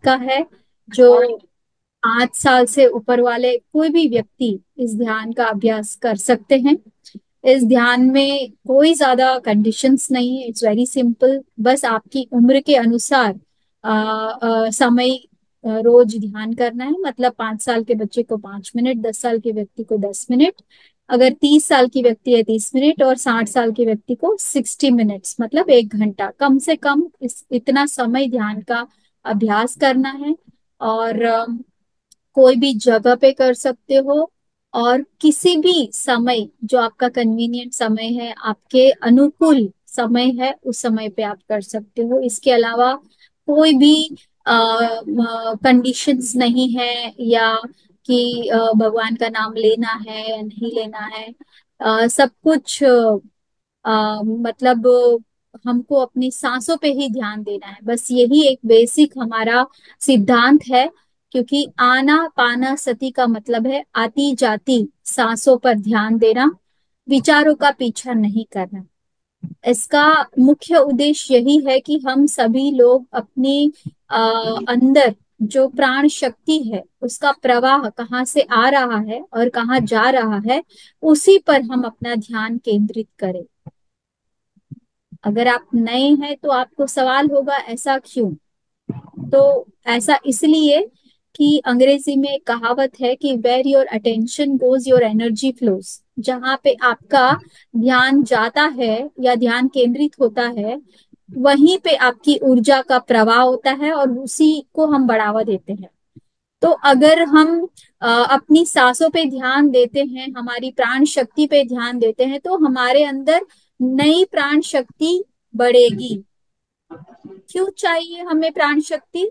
का है। जो 5 साल से ऊपर वाले कोई भी व्यक्ति इस ध्यान का अभ्यास कर सकते हैं। इस ध्यान में कोई ज्यादा कंडीशंस नहीं है, इट्स वेरी सिंपल। बस आपकी उम्र के अनुसार समय रोज ध्यान करना है। मतलब 5 साल के बच्चे को 5 मिनट, 10 साल के व्यक्ति को 10 मिनट, अगर 30 साल की व्यक्ति है 30 मिनट, और 60 साल के व्यक्ति को 60 मिनट्स, मतलब 1 घंटा कम से कम इतना समय ध्यान का अभ्यास करना है। और कोई भी जगह पे कर सकते हो, और किसी भी समय जो आपका कन्वीनियंट समय है, आपके अनुकूल समय है, उस समय पे आप कर सकते हो। इसके अलावा कोई भी कंडीशंस नहीं है, या कि भगवान का नाम लेना है या नहीं लेना है। सब कुछ मतलब हमको अपनी सांसों पे ही ध्यान देना है, बस यही एक बेसिक हमारा सिद्धांत है। क्योंकि आना पाना सती का मतलब है आती जाती सांसों पर ध्यान देना, विचारों का पीछा नहीं करना। इसका मुख्य उद्देश्य यही है कि हम सभी लोग अपनी अ, अंदर जो प्राण शक्ति है उसका प्रवाह कहाँ से आ रहा है और कहाँ जा रहा है, उसी पर हम अपना ध्यान केंद्रित करें। अगर आप नए हैं तो आपको सवाल होगा ऐसा क्यों। तो ऐसा इसलिए कि अंग्रेजी में एक कहावत है कि where your attention goes your energy flows. जहाँ पे आपका ध्यान जाता है या ध्यान केंद्रित होता है, वहीं पे आपकी ऊर्जा का प्रवाह होता है और उसी को हम बढ़ावा देते हैं। तो अगर हम अपनी सांसों पे ध्यान देते हैं, हमारी प्राण शक्ति पे ध्यान देते हैं, तो हमारे अंदर नई प्राण शक्ति बढ़ेगी। क्यों चाहिए हमें प्राण शक्ति?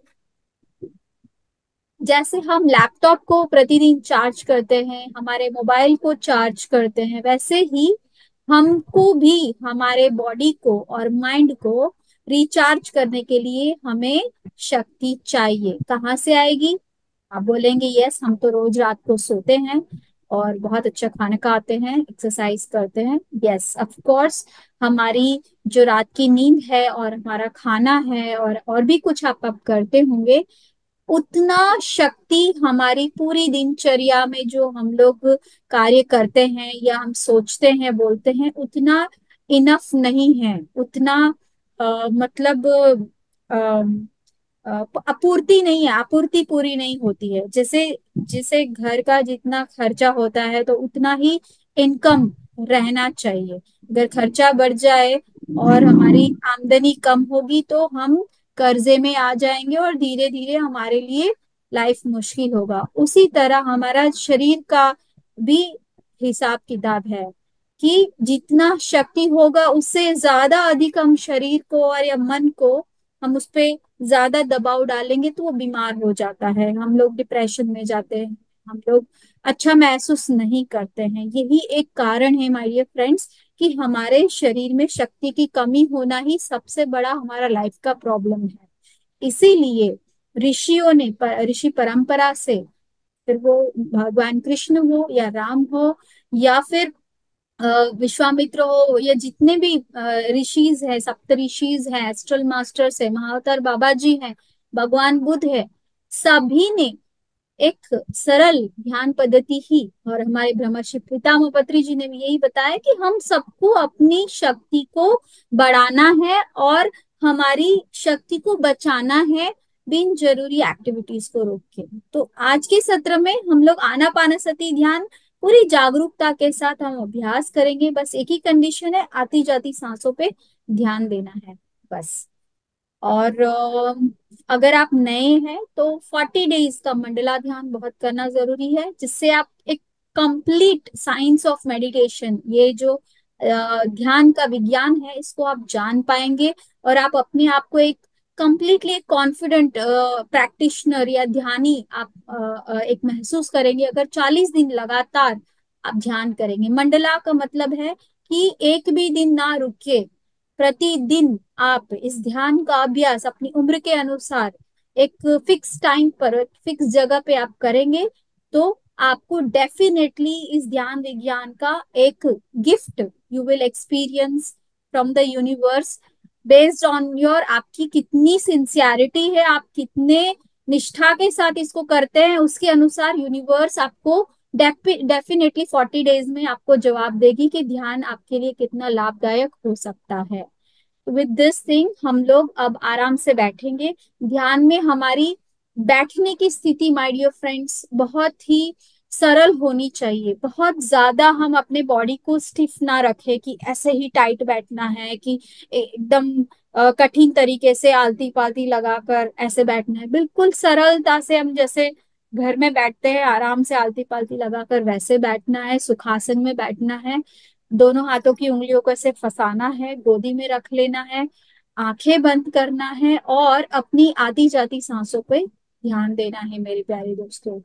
जैसे हम लैपटॉप को प्रतिदिन चार्ज करते हैं, हमारे मोबाइल को चार्ज करते हैं, वैसे ही हमको भी हमारे बॉडी को और माइंड को रिचार्ज करने के लिए हमें शक्ति चाहिए। कहाँ से आएगी? आप बोलेंगे यस, हम तो रोज रात को सोते हैं और बहुत अच्छा खाना खाते हैं, एक्सरसाइज करते हैं। यस ऑफ कोर्स, हमारी जो रात की नींद है और हमारा खाना है और भी कुछ आप करते होंगे, उतना शक्ति हमारी पूरी दिनचर्या में जो हम लोग कार्य करते हैं या हम सोचते हैं बोलते हैं, उतना इनफ नहीं है। उतना मतलब आपूर्ति नहीं है, आपूर्ति पूरी नहीं होती है। जैसे जिसे घर का जितना खर्चा होता है तो उतना ही इनकम रहना चाहिए। अगर खर्चा बढ़ जाए और हमारी आमदनी कम होगी तो हम कर्जे में आ जाएंगे और धीरे धीरे हमारे लिए लाइफ मुश्किल होगा। उसी तरह हमारा शरीर का भी हिसाब किताब है कि जितना शक्ति होगा उससे ज्यादा अधिक हम शरीर को और या मन को हम उस पे ज्यादा दबाव डालेंगे तो वो बीमार हो जाता है, हम लोग डिप्रेशन में जाते हैं, हम लोग अच्छा महसूस नहीं करते हैं। यही एक कारण है माय डियर फ्रेंड्स कि हमारे शरीर में शक्ति की कमी होना ही सबसे बड़ा हमारा लाइफ का प्रॉब्लम है। इसीलिए ऋषियों ने ऋषि परंपरा से, फिर वो भगवान कृष्ण हो या राम हो या फिर विश्वामित्र हो, या जितने भी ऋषिज हैं, सप्त ऋषिज हैं, एस्ट्रल मास्टर्स है, महाअवतार बाबा जी हैं, भगवान बुद्ध है, सभी ने एक सरल ध्यान पद्धति ही, और हमारे ब्रह्मर्षि पितामह पत्री जी ने भी यही बताया कि हम सबको अपनी शक्ति को बढ़ाना है और हमारी शक्ति को बचाना है, बिन जरूरी एक्टिविटीज को रोक के। तो आज के सत्र में हम लोग आनापानसति ध्यान पूरी जागरूकता के साथ हम अभ्यास करेंगे। बस एक ही कंडीशन है, आती जाती सांसों पे ध्यान देना है बस। और अगर आप नए हैं तो 40 डेज का मंडला ध्यान बहुत करना जरूरी है, जिससे आप एक कंप्लीट साइंस ऑफ मेडिटेशन, ये जो ध्यान का विज्ञान है, इसको आप जान पाएंगे। और आप अपने आप को एक कंप्लीटली कॉन्फिडेंट प्रैक्टिशनर या ध्यानी आप एक महसूस करेंगे अगर 40 दिन लगातार आप ध्यान करेंगे। मंडला का मतलब है कि एक भी दिन ना रुके, प्रतिदिन आप इस ध्यान का अभ्यास अपनी उम्र के अनुसार एक फिक्स टाइम पर फिक्स जगह पे आप करेंगे, तो आपको डेफिनेटली इस ध्यान विज्ञान का एक gift you will experience from the universe, based on your, आपकी कितनी सिंसियरिटी है, आप कितने निष्ठा के साथ इसको करते हैं, उसके अनुसार यूनिवर्स आपको डेफिनेटली 40 डेज में आपको जवाब देगी कि ध्यान आपके लिए कितना लाभदायक हो सकता है। विद दिस थिंग हम लोग अब आराम से बैठेंगे। ध्यान में हमारी बैठने की स्थिति, माय डियर फ्रेंड्स, बहुत ही सरल होनी चाहिए। बहुत ज्यादा हम अपने बॉडी को स्टिफ ना रखें कि ऐसे ही टाइट बैठना है, कि एकदम कठिन तरीके से आलती पालती लगाकर ऐसे बैठना है। बिल्कुल सरलता से हम जैसे घर में बैठते हैं आराम से आलती पालती लगाकर वैसे बैठना है। सुखासन में बैठना है। दोनों हाथों की उंगलियों को ऐसे फंसाना है, गोदी में रख लेना है, आंखें बंद करना है और अपनी आती जाती सांसों पे ध्यान देना है मेरे प्यारे दोस्तों।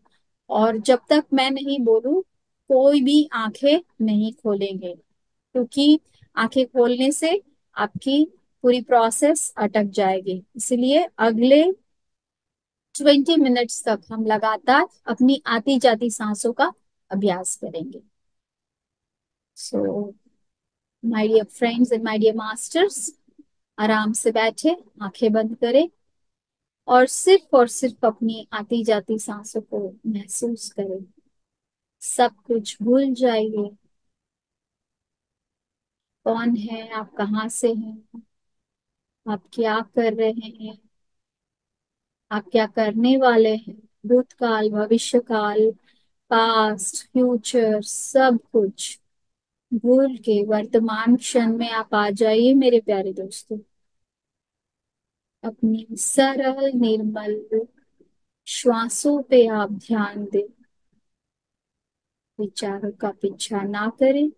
और जब तक मैं नहीं बोलूं कोई भी आंखें नहीं खोलेंगे, क्योंकि आंखें खोलने से आपकी पूरी प्रोसेस अटक जाएगी। इसलिए अगले 20 मिनट्स तक हम लगातार अपनी आती जाती सांसों का अभ्यास करेंगे। So my dear friends and my dear masters, आराम से बैठे, आंखें बंद करें और सिर्फ अपनी आती जाती सांसों को महसूस करें। सब कुछ भूल जाइए। कौन है आप, कहाँ से हैं, आप क्या कर रहे हैं, आप क्या करने वाले हैं। भूतकाल, भविष्यकाल, पास्ट, फ्यूचर, सब कुछ भूल के वर्तमान क्षण में आप आ जाइए मेरे प्यारे दोस्तों। अपनी सरल निर्मल श्वासों पे आप ध्यान दें। विचारों का पीछा ना करें।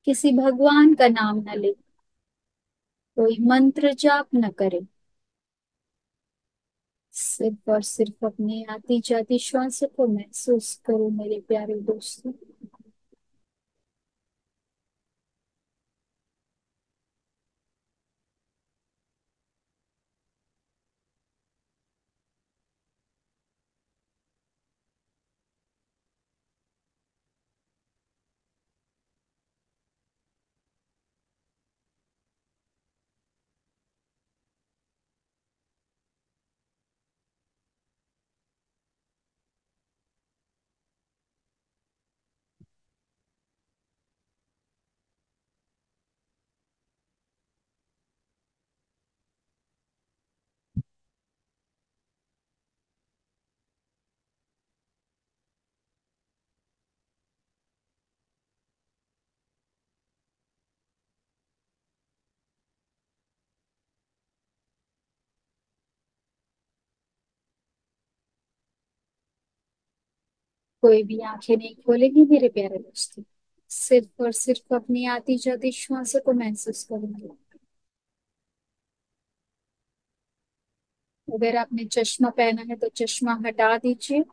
किसी भगवान का नाम न ले। कोई मंत्र जाप न करें। सिर्फ और सिर्फ अपनी आती जाती श्वासों को महसूस करो मेरे प्यारे दोस्तों। कोई भी आंखें नहीं खोलेगी मेरे प्यारे दोस्तों। सिर्फ और सिर्फ अपनी आती जाती श्वासों को महसूस करेंगे। अगर आपने चश्मा पहना है तो चश्मा हटा दीजिए।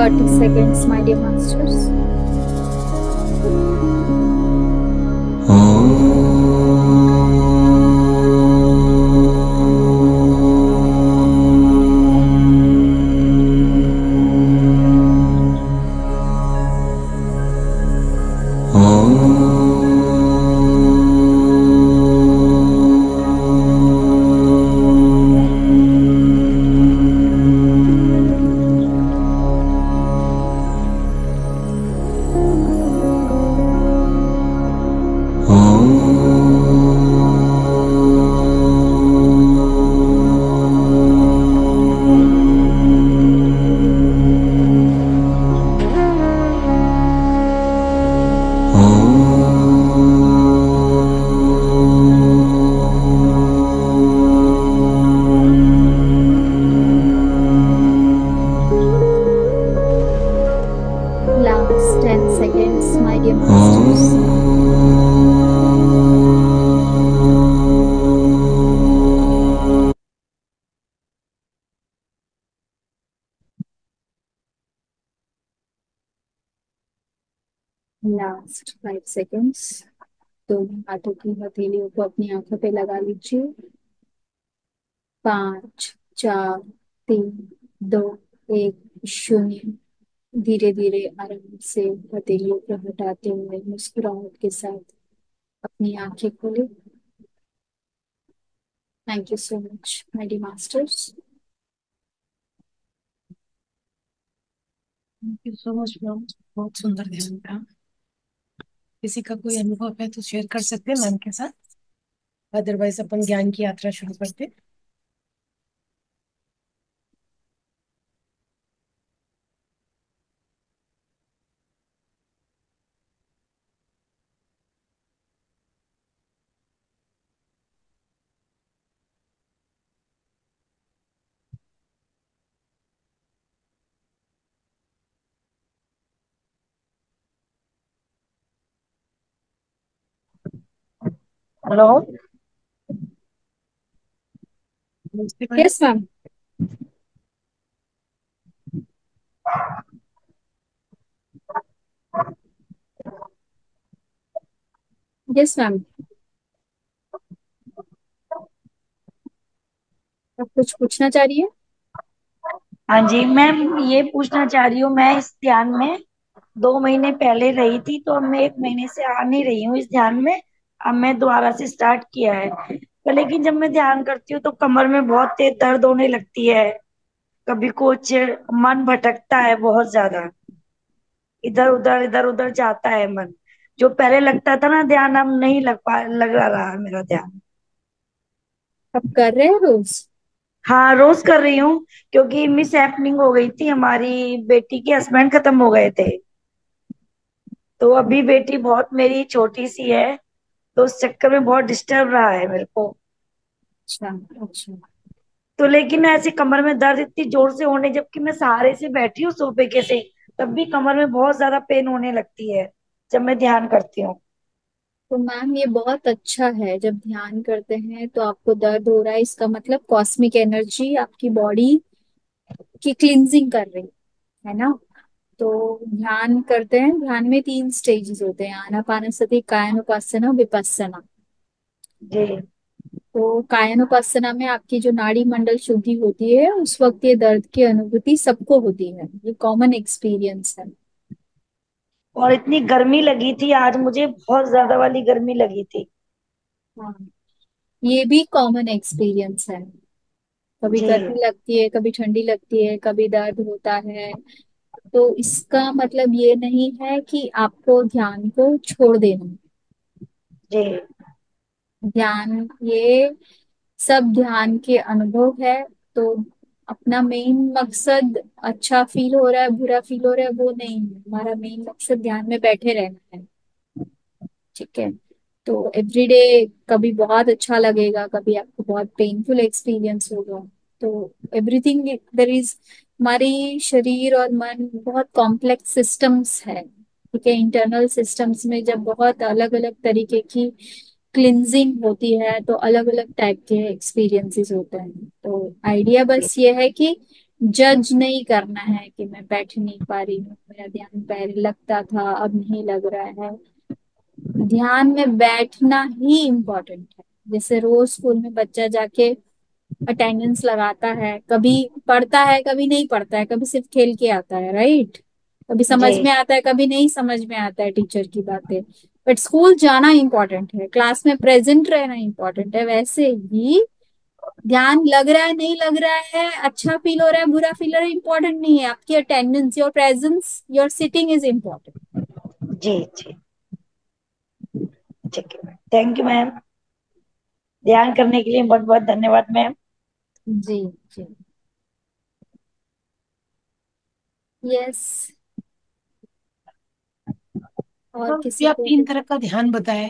30 seconds, my dear masters. Last 10 seconds, my dear masters. Last 5 seconds. दोनों हाथों की हथेलियों को अपनी आंखों पे लगा लीजिए। 5, 4, 3, 2, 1, 0। धीरे धीरे आराम से हथेलियों को हटाते हुए मुस्कुराहट के साथ अपनी आंखें खोले। Thank you so much my dear masters. Thank you so much ma'am. बहुत सुंदर ध्यान था। किसी का कोई अनुभव है तो शेयर कर सकते हैं मैम के साथ, अदरवाइज अपन ज्ञान की यात्रा शुरू करते हैं। हेलो। नमस्ते madam. Yes ma'am. Yes ma'am. आप कुछ पूछना चाह रही है? हाँ जी मैम, ये पूछना चाह रही हूँ, मैं इस ध्यान में 2 महीने पहले रही थी, तो अब मैं 1 महीने से आ नहीं रही हूँ इस ध्यान में। अब मैं दोबारा से स्टार्ट किया है, पर लेकिन जब मैं ध्यान करती हूँ तो कमर में बहुत तेज दर्द होने लगती है। कभी कुछ, मन भटकता है बहुत ज्यादा, इधर उधर जाता है मन। जो पहले लगता था ना ध्यान, अब नहीं लग रहा मेरा ध्यान। आप कर रहे हैं रोज? हाँ, रोज कर रही हूँ, क्योंकि मिस हैपनिंग हो गई थी, हमारी बेटी के हस्बैंड खत्म हो गए थे। तो अभी बेटी बहुत मेरी छोटी सी है, तो उस चक्कर में बहुत डिस्टर्ब रहा है मेरे को। अच्छा। अच्छा। तो लेकिन ऐसे कमर में दर्द इतनी जोर से होने, जबकि मैं सहारे से बैठी हूँ सोफे के से, तब भी कमर में बहुत ज्यादा पेन होने लगती है जब मैं ध्यान करती हूँ। तो मैम ये बहुत अच्छा है, जब ध्यान करते हैं तो आपको दर्द हो रहा है, इसका मतलब कॉस्मिक एनर्जी आपकी बॉडी की क्लींजिंग कर रही है ना। तो ध्यान करते हैं, ध्यान में 3 स्टेजेस होते हैं, आनापानसति, कायानुपासना, विपस्सना। जी। तो कायानुपासना में आपकी जो नाड़ी मंडल शुद्धि होती है, उस वक्त ये दर्द की अनुभूति सबको होती है, ये कॉमन एक्सपीरियंस है। और इतनी गर्मी लगी थी आज मुझे, बहुत ज्यादा वाली गर्मी लगी थी। हाँ, ये भी कॉमन एक्सपीरियंस है। कभी जी। गर्मी लगती है, कभी ठंडी लगती है, कभी दर्द होता है। तो इसका मतलब ये नहीं है कि आपको ध्यान को छोड़ देना है। जी। ध्यान ये सब ध्यान के अनुभव है। तो अपना मेन मकसद अच्छा फील हो रहा है, बुरा फील हो रहा है, वो नहीं है हमारा मेन मकसद, ध्यान में बैठे रहना है। ठीक है। तो एवरीडे कभी बहुत अच्छा लगेगा, कभी आपको बहुत पेनफुल एक्सपीरियंस होगा। तो एवरीथिंग देर इज, हमारी शरीर और मन बहुत कॉम्प्लेक्स सिस्टम्स है। ठीक है, इंटरनल सिस्टम्स में जब बहुत अलग अलग तरीके की क्लिनजिंग होती है तो अलग अलग टाइप के एक्सपीरियंसेस होते हैं। तो आइडिया बस ये है कि जज नहीं करना है कि मैं बैठ नहीं पा रही हूँ, मेरा ध्यान पहले लगता था अब नहीं लग रहा है। ध्यान में बैठना ही इम्पोर्टेंट है। जैसे रोज स्कूल में बच्चा जाके अटेंडेंस लगाता है, कभी पढ़ता है कभी नहीं पढ़ता है, कभी सिर्फ खेल के आता है, राइट। कभी जी। समझ में आता है कभी नहीं समझ में आता है टीचर की बातें। बट स्कूल जाना इम्पोर्टेंट है, क्लास में प्रेजेंट रहना इम्पोर्टेंट है। वैसे ही ध्यान लग रहा है नहीं लग रहा है, अच्छा फील हो रहा है बुरा फील हो रहा है, इम्पोर्टेंट नहीं है। आपकी attendance, your presence, your sitting is important. जी। जी। ठीक है मैम, थैंक यू मैम। ध्यान करने के लिए बहुत बहुत धन्यवाद मैम। जी। जी। यस। और तो किसी ये आप को 3 तरह का ध्यान बताए,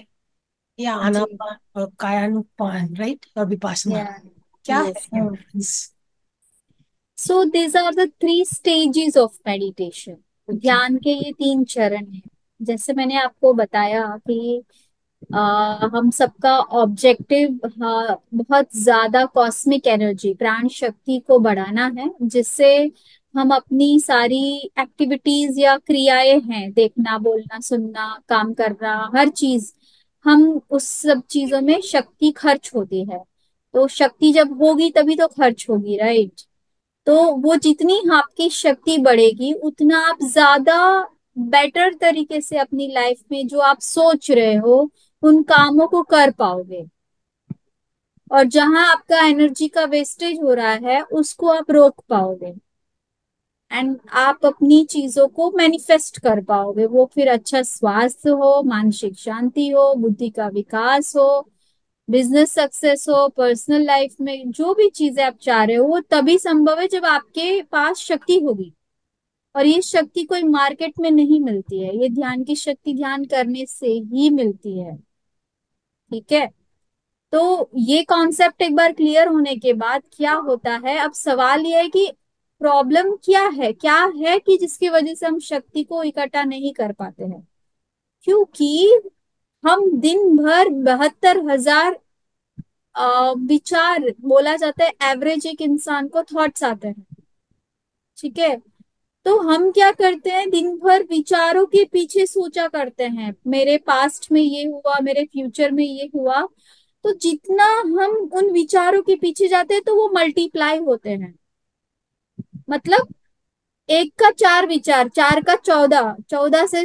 या जी। आनापान और कायानुपान, राइट, और विपासना, या क्या है यस। ये difference? So this are the three stages of meditation. Okay. ध्यान के ये तीन चरण हैं। जैसे मैंने आपको बताया कि हम सबका ऑब्जेक्टिव बहुत ज्यादा कॉस्मिक एनर्जी, प्राण शक्ति को बढ़ाना है, जिससे हम अपनी सारी एक्टिविटीज या क्रियाएं हैं, देखना बोलना सुनना काम करना हर चीज, हम उस सब चीजों में शक्ति खर्च होती है। तो शक्ति जब होगी तभी तो खर्च होगी, राइट। तो वो जितनी आपकी शक्ति बढ़ेगी उतना आप ज्यादा बेटर तरीके से अपनी लाइफ में जो आप सोच रहे हो उन कामों को कर पाओगे। और जहां आपका एनर्जी का वेस्टेज हो रहा है उसको आप रोक पाओगे। एंड आप अपनी चीजों को मैनिफेस्ट कर पाओगे। वो फिर अच्छा स्वास्थ्य हो, मानसिक शांति हो, बुद्धि का विकास हो, बिजनेस सक्सेस हो, पर्सनल लाइफ में जो भी चीजें आप चाह रहे हो वो तभी संभव है जब आपके पास शक्ति होगी। और ये शक्ति कोई मार्केट में नहीं मिलती है, ये ध्यान की शक्ति ध्यान करने से ही मिलती है। ठीक है। तो ये कॉन्सेप्ट एक बार क्लियर होने के बाद क्या होता है, अब सवाल ये है कि प्रॉब्लम क्या है कि जिसकी वजह से हम शक्ति को इकट्ठा नहीं कर पाते हैं। क्योंकि हम दिन भर 72,000 विचार, बोला जाता है एवरेज एक इंसान को थॉट्स आते हैं। ठीक है। तो हम क्या करते हैं, दिन भर विचारों के पीछे सोचा करते हैं, मेरे पास्ट में ये हुआ, मेरे फ्यूचर में ये हुआ। तो जितना हम उन विचारों के पीछे जाते हैं तो वो मल्टीप्लाई होते हैं। मतलब एक का चार विचार, चार का 14, 14 से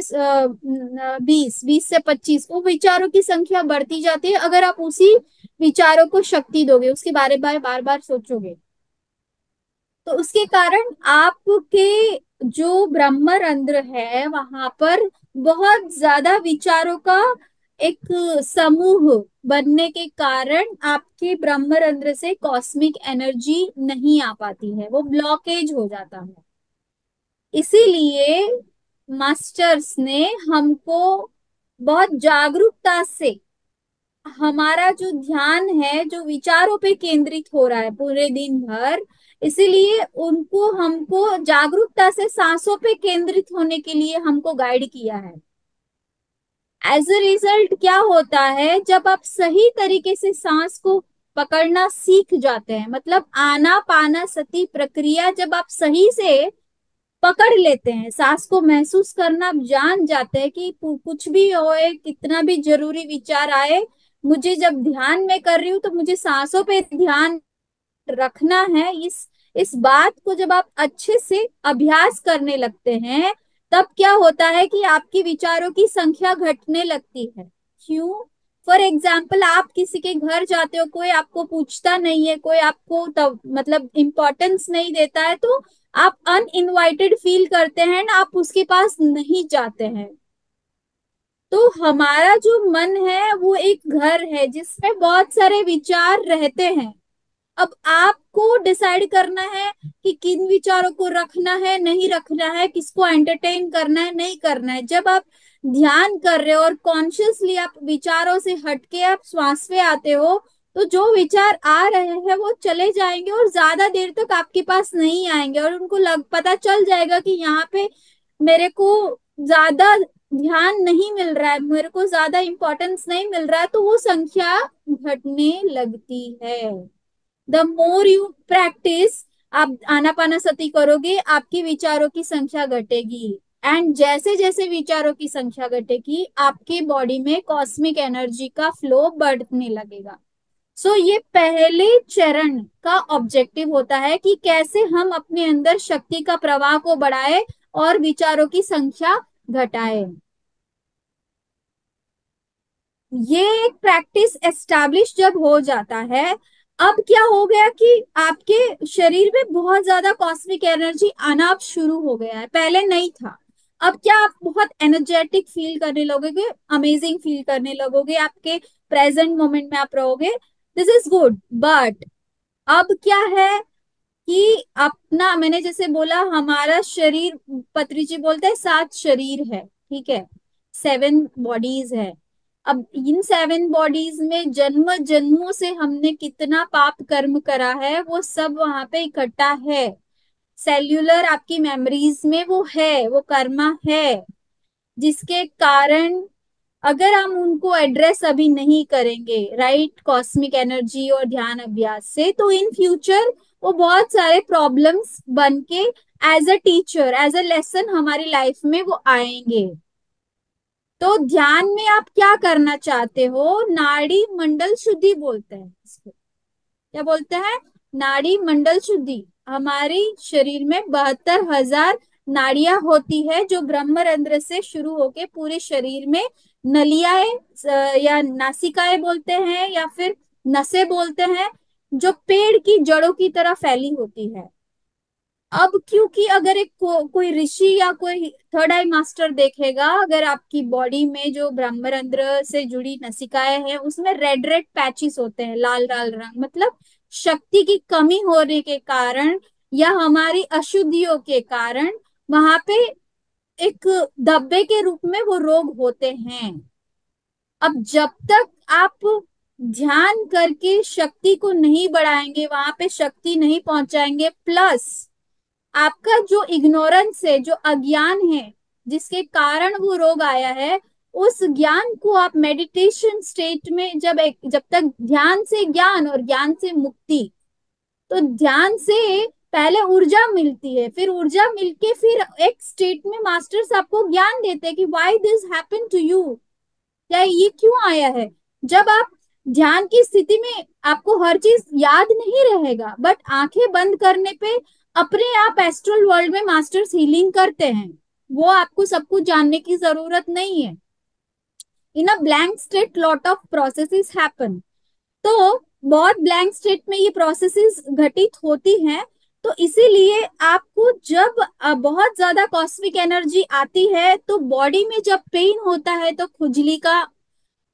20, 20 से 25, वो विचारों की संख्या बढ़ती जाती है। अगर आप उसी विचारों को शक्ति दोगे, उसके बारे बार बार बार सोचोगे, तो उसके कारण आपके जो ब्रह्मरंध्र है वहां पर बहुत ज्यादा विचारों का एक समूह बनने के कारण आपके ब्रह्मरंध्र से कॉस्मिक एनर्जी नहीं आ पाती है, वो ब्लॉकेज हो जाता है। इसीलिए मास्टर्स ने हमको बहुत जागरूकता से हमारा जो ध्यान है जो विचारों पे केंद्रित हो रहा है पूरे दिन भर, इसीलिए उनको हमको जागरूकता से सांसों पे केंद्रित होने के लिए हमको गाइड किया है। एज अ रिजल्ट क्या होता है, जब आप सही तरीके से सांस को पकड़ना सीख जाते हैं, मतलब आना पाना सती प्रक्रिया जब आप सही से पकड़ लेते हैं, सांस को महसूस करना आप जान जाते हैं कि कुछ भी होए, कितना भी जरूरी विचार आए, मुझे जब ध्यान में कर रही हूँ तो मुझे सांसों पे ध्यान रखना है। इस बात को जब आप अच्छे से अभ्यास करने लगते हैं, तब क्या होता है कि आपकी विचारों की संख्या घटने लगती है। क्यों? फॉर एग्जाम्पल, आप किसी के घर जाते हो, कोई आपको पूछता नहीं है, कोई आपको मतलब इम्पोर्टेंस नहीं देता है, तो आप अनइनवाइटेड फील करते हैं ना, आप उसके पास नहीं जाते हैं। तो हमारा जो मन है वो एक घर है जिसमें बहुत सारे विचार रहते हैं। अब आपको डिसाइड करना है कि किन विचारों को रखना है नहीं रखना है, किसको एंटरटेन करना है नहीं करना है। जब आप ध्यान कर रहे हो और कॉन्शियसली आप विचारों से हटके आप श्वास पे आते हो, तो जो विचार आ रहे हैं वो चले जाएंगे और ज्यादा देर तक आपके पास नहीं आएंगे, और उनको पता चल जाएगा कि यहाँ पे मेरे को ज्यादा ध्यान नहीं मिल रहा है, मेरे को ज्यादा इंपॉर्टेंस नहीं मिल रहा है, तो वो संख्या घटने लगती है। द मोर यू प्रैक्टिस, आप आनापानासती करोगे, आपकी विचारों की संख्या घटेगी, एंड जैसे जैसे विचारों की संख्या घटेगी आपके बॉडी में कॉस्मिक एनर्जी का फ्लो बढ़ने लगेगा। सो ये पहले चरण का ऑब्जेक्टिव होता है कि कैसे हम अपने अंदर शक्ति का प्रवाह को बढ़ाए और विचारों की संख्या घटाए। ये एक प्रैक्टिस एस्टैब्लिश जब हो जाता है, अब क्या हो गया कि आपके शरीर में बहुत ज्यादा कॉस्मिक एनर्जी आना अब शुरू हो गया है, पहले नहीं था। अब क्या आप बहुत एनर्जेटिक फील करने लगोगे, अमेजिंग फील करने लगोगे, आपके प्रेजेंट मोमेंट में आप रहोगे, दिस इज गुड। बट अब क्या है कि अपना, मैंने जैसे बोला हमारा शरीर, पत्री जी बोलते हैं 7 शरीर है, ठीक है, 7 बॉडीज है। अब इन 7 बॉडीज में जन्म जन्मों से हमने कितना पाप कर्म करा है वो सब वहां पे इकट्ठा है, सेल्यूलर आपकी मेमोरीज में वो है, वो कर्मा है, जिसके कारण अगर हम उनको एड्रेस अभी नहीं करेंगे राइट कॉस्मिक एनर्जी और ध्यान अभ्यास से, तो इन फ्यूचर वो बहुत सारे प्रॉब्लम्स बन के as a teacher, as a lesson हमारी लाइफ में वो आएंगे। तो ध्यान में आप क्या करना चाहते हो, नाड़ी मंडल शुद्धि बोलते हैं इसको, क्या बोलते हैं, नाड़ी मंडल शुद्धि। हमारी शरीर में 72,000 नाड़ियां होती है जो ब्रह्मरंध्र से शुरू होके पूरे शरीर में नलियाएं या नासिकाएं बोलते हैं या फिर नसें बोलते हैं, जो पेड़ की जड़ों की तरह फैली होती है। अब क्योंकि अगर एक कोई ऋषि या कोई थर्ड आई मास्टर देखेगा, अगर आपकी बॉडी में जो ब्रह्मरंध्र से जुड़ी नसिकाएं हैं उसमें रेड रेड पैचेस होते हैं, लाल लाल रंग, मतलब शक्ति की कमी होने के कारण या हमारी अशुद्धियों के कारण वहां पे एक धब्बे के रूप में वो रोग होते हैं। अब जब तक आप ध्यान करके शक्ति को नहीं बढ़ाएंगे, वहां पे शक्ति नहीं पहुंचाएंगे, प्लस आपका जो इग्नोरेंस है, जो अज्ञान है जिसके कारण वो रोग आया है, उस ज्ञान को आप मेडिटेशन स्टेट में जब तक ध्यान से ज्ञान और ज्ञान से मुक्ति, तो ध्यान से पहले ऊर्जा मिलती है, फिर ऊर्जा मिलके फिर एक स्टेट में मास्टर्स आपको ज्ञान देते हैं कि why this happen to you, क्या ये क्यों आया है। जब आप ध्यान की स्थिति में आपको हर चीज याद नहीं रहेगा, बट आंखें बंद करने पे अपने आप एस्ट्रल वर्ल्ड में मास्टर्स हीलिंग करते हैं, वो आपको सब कुछ जानने की जरूरत नहीं है। In a blank state lot of processes happen. तो बहुत ब्लैंक स्टेट में ये प्रोसेसेस घटित होती हैं। तो इसीलिए आपको जब बहुत ज्यादा कॉस्मिक एनर्जी आती है तो बॉडी में जब पेन होता है तो खुजली का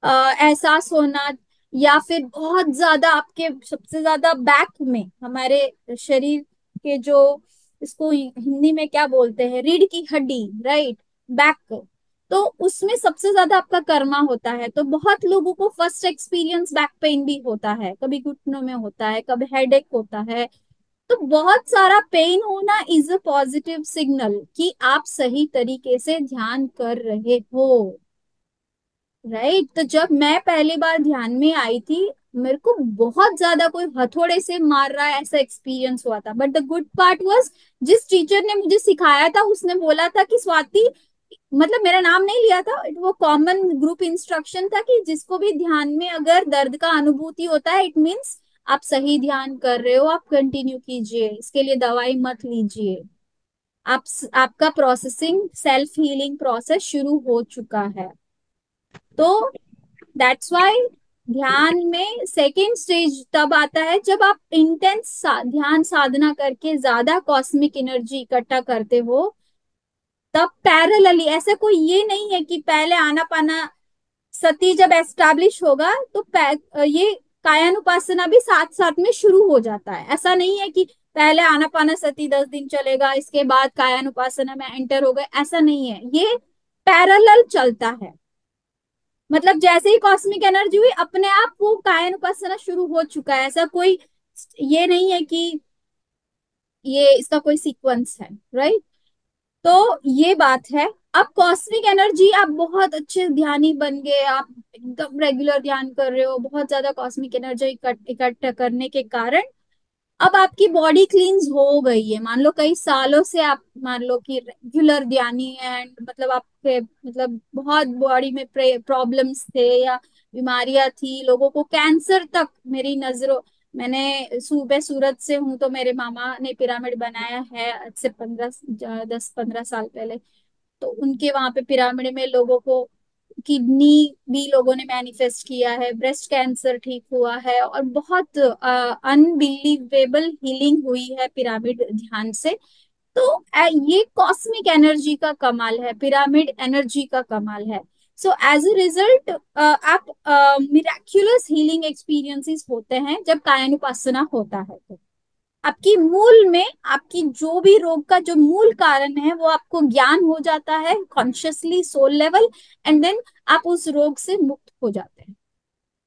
एहसास होना, या फिर बहुत ज्यादा आपके सबसे ज्यादा बैक में, हमारे शरीर के जो, इसको हिंदी में क्या बोलते हैं, रीढ़ की हड्डी, राइट, बैक, तो उसमें सबसे ज्यादा आपका कर्मा होता है। तो बहुत लोगों को फर्स्ट एक्सपीरियंस बैक पेन भी होता है, कभी घुटनों में होता है, कभी हेडेक होता है। तो बहुत सारा पेन होना इज अ पॉजिटिव सिग्नल कि आप सही तरीके से ध्यान कर रहे हो, राइट। तो जब मैं पहली बार ध्यान में आई थी, मेरे को बहुत ज्यादा कोई हथौड़े से मार रहा है ऐसा एक्सपीरियंस हुआ था। But the good part was, जिस टीचर ने मुझे सिखाया था उसने बोला था कि स्वाति, मतलब मेरा नाम नहीं लिया था, वो कॉमन ग्रुप इंस्ट्रक्शन था कि जिसको भी ध्यान में अगर दर्द का अनुभूति होता है, इट मीन्स आप सही ध्यान कर रहे हो, आप कंटिन्यू कीजिए, इसके लिए दवाई मत लीजिए, आप आपका प्रोसेसिंग सेल्फ हीलिंग प्रोसेस शुरू हो चुका है। तो दैट्स वाई ध्यान में सेकेंड स्टेज तब आता है जब आप इंटेंस ध्यान साधना करके ज्यादा कॉस्मिक एनर्जी इकट्ठा करते हो। तब पैरेलली, ऐसा कोई ये नहीं है कि पहले आनापाना सती जब एस्टैब्लिश होगा तो ये कायानुपासना भी साथ साथ में शुरू हो जाता है। ऐसा नहीं है कि पहले आनापाना सती 10 दिन चलेगा इसके बाद कायानुपासना में एंटर हो गए, ऐसा नहीं है, ये पैरेलल चलता है। मतलब जैसे ही कॉस्मिक एनर्जी हुई अपने आप वो कायन उपासना शुरू हो चुका है, ऐसा कोई ये नहीं है कि ये इसका कोई सीक्वेंस है, राइट। तो ये बात है। अब कॉस्मिक एनर्जी, आप बहुत अच्छे ध्यानी बन गए, आप एकदम रेगुलर ध्यान कर रहे हो, बहुत ज्यादा कॉस्मिक एनर्जी इकट्ठा करने के कारण अब आपकी बॉडी क्लींस हो गई है, मान लो कई सालों से आप मान लो कि रेगुलर ध्यानी है, एंड मतलब आपके मतलब बहुत बॉडी में प्रॉब्लम्स थे या बीमारियां थी, लोगों को कैंसर तक, मेरी नजरों, मैंने सुबह सूरत से हूँ तो मेरे मामा ने पिरामिड बनाया है आज से 10-15 साल पहले। तो उनके वहां पे पिरामिड में लोगों को किडनी भी लोगों ने मैनिफेस्ट किया है, ब्रेस्ट कैंसर ठीक हुआ है, और बहुत अनबिलीवेबल हीलिंग हुई है पिरामिड ध्यान से। तो ये कॉस्मिक एनर्जी का कमाल है, पिरामिड एनर्जी का कमाल है। सो एज अ रिजल्ट आप मिराक्युलस हीलिंग एक्सपीरियंसेस होते हैं जब कायानुपासना होता है। तो आपकी मूल में आपकी जो भी रोग का जो मूल कारण है वो आपको ज्ञान हो जाता है consciously soul level, and then आप उस रोग से मुक्त हो जाते हैं।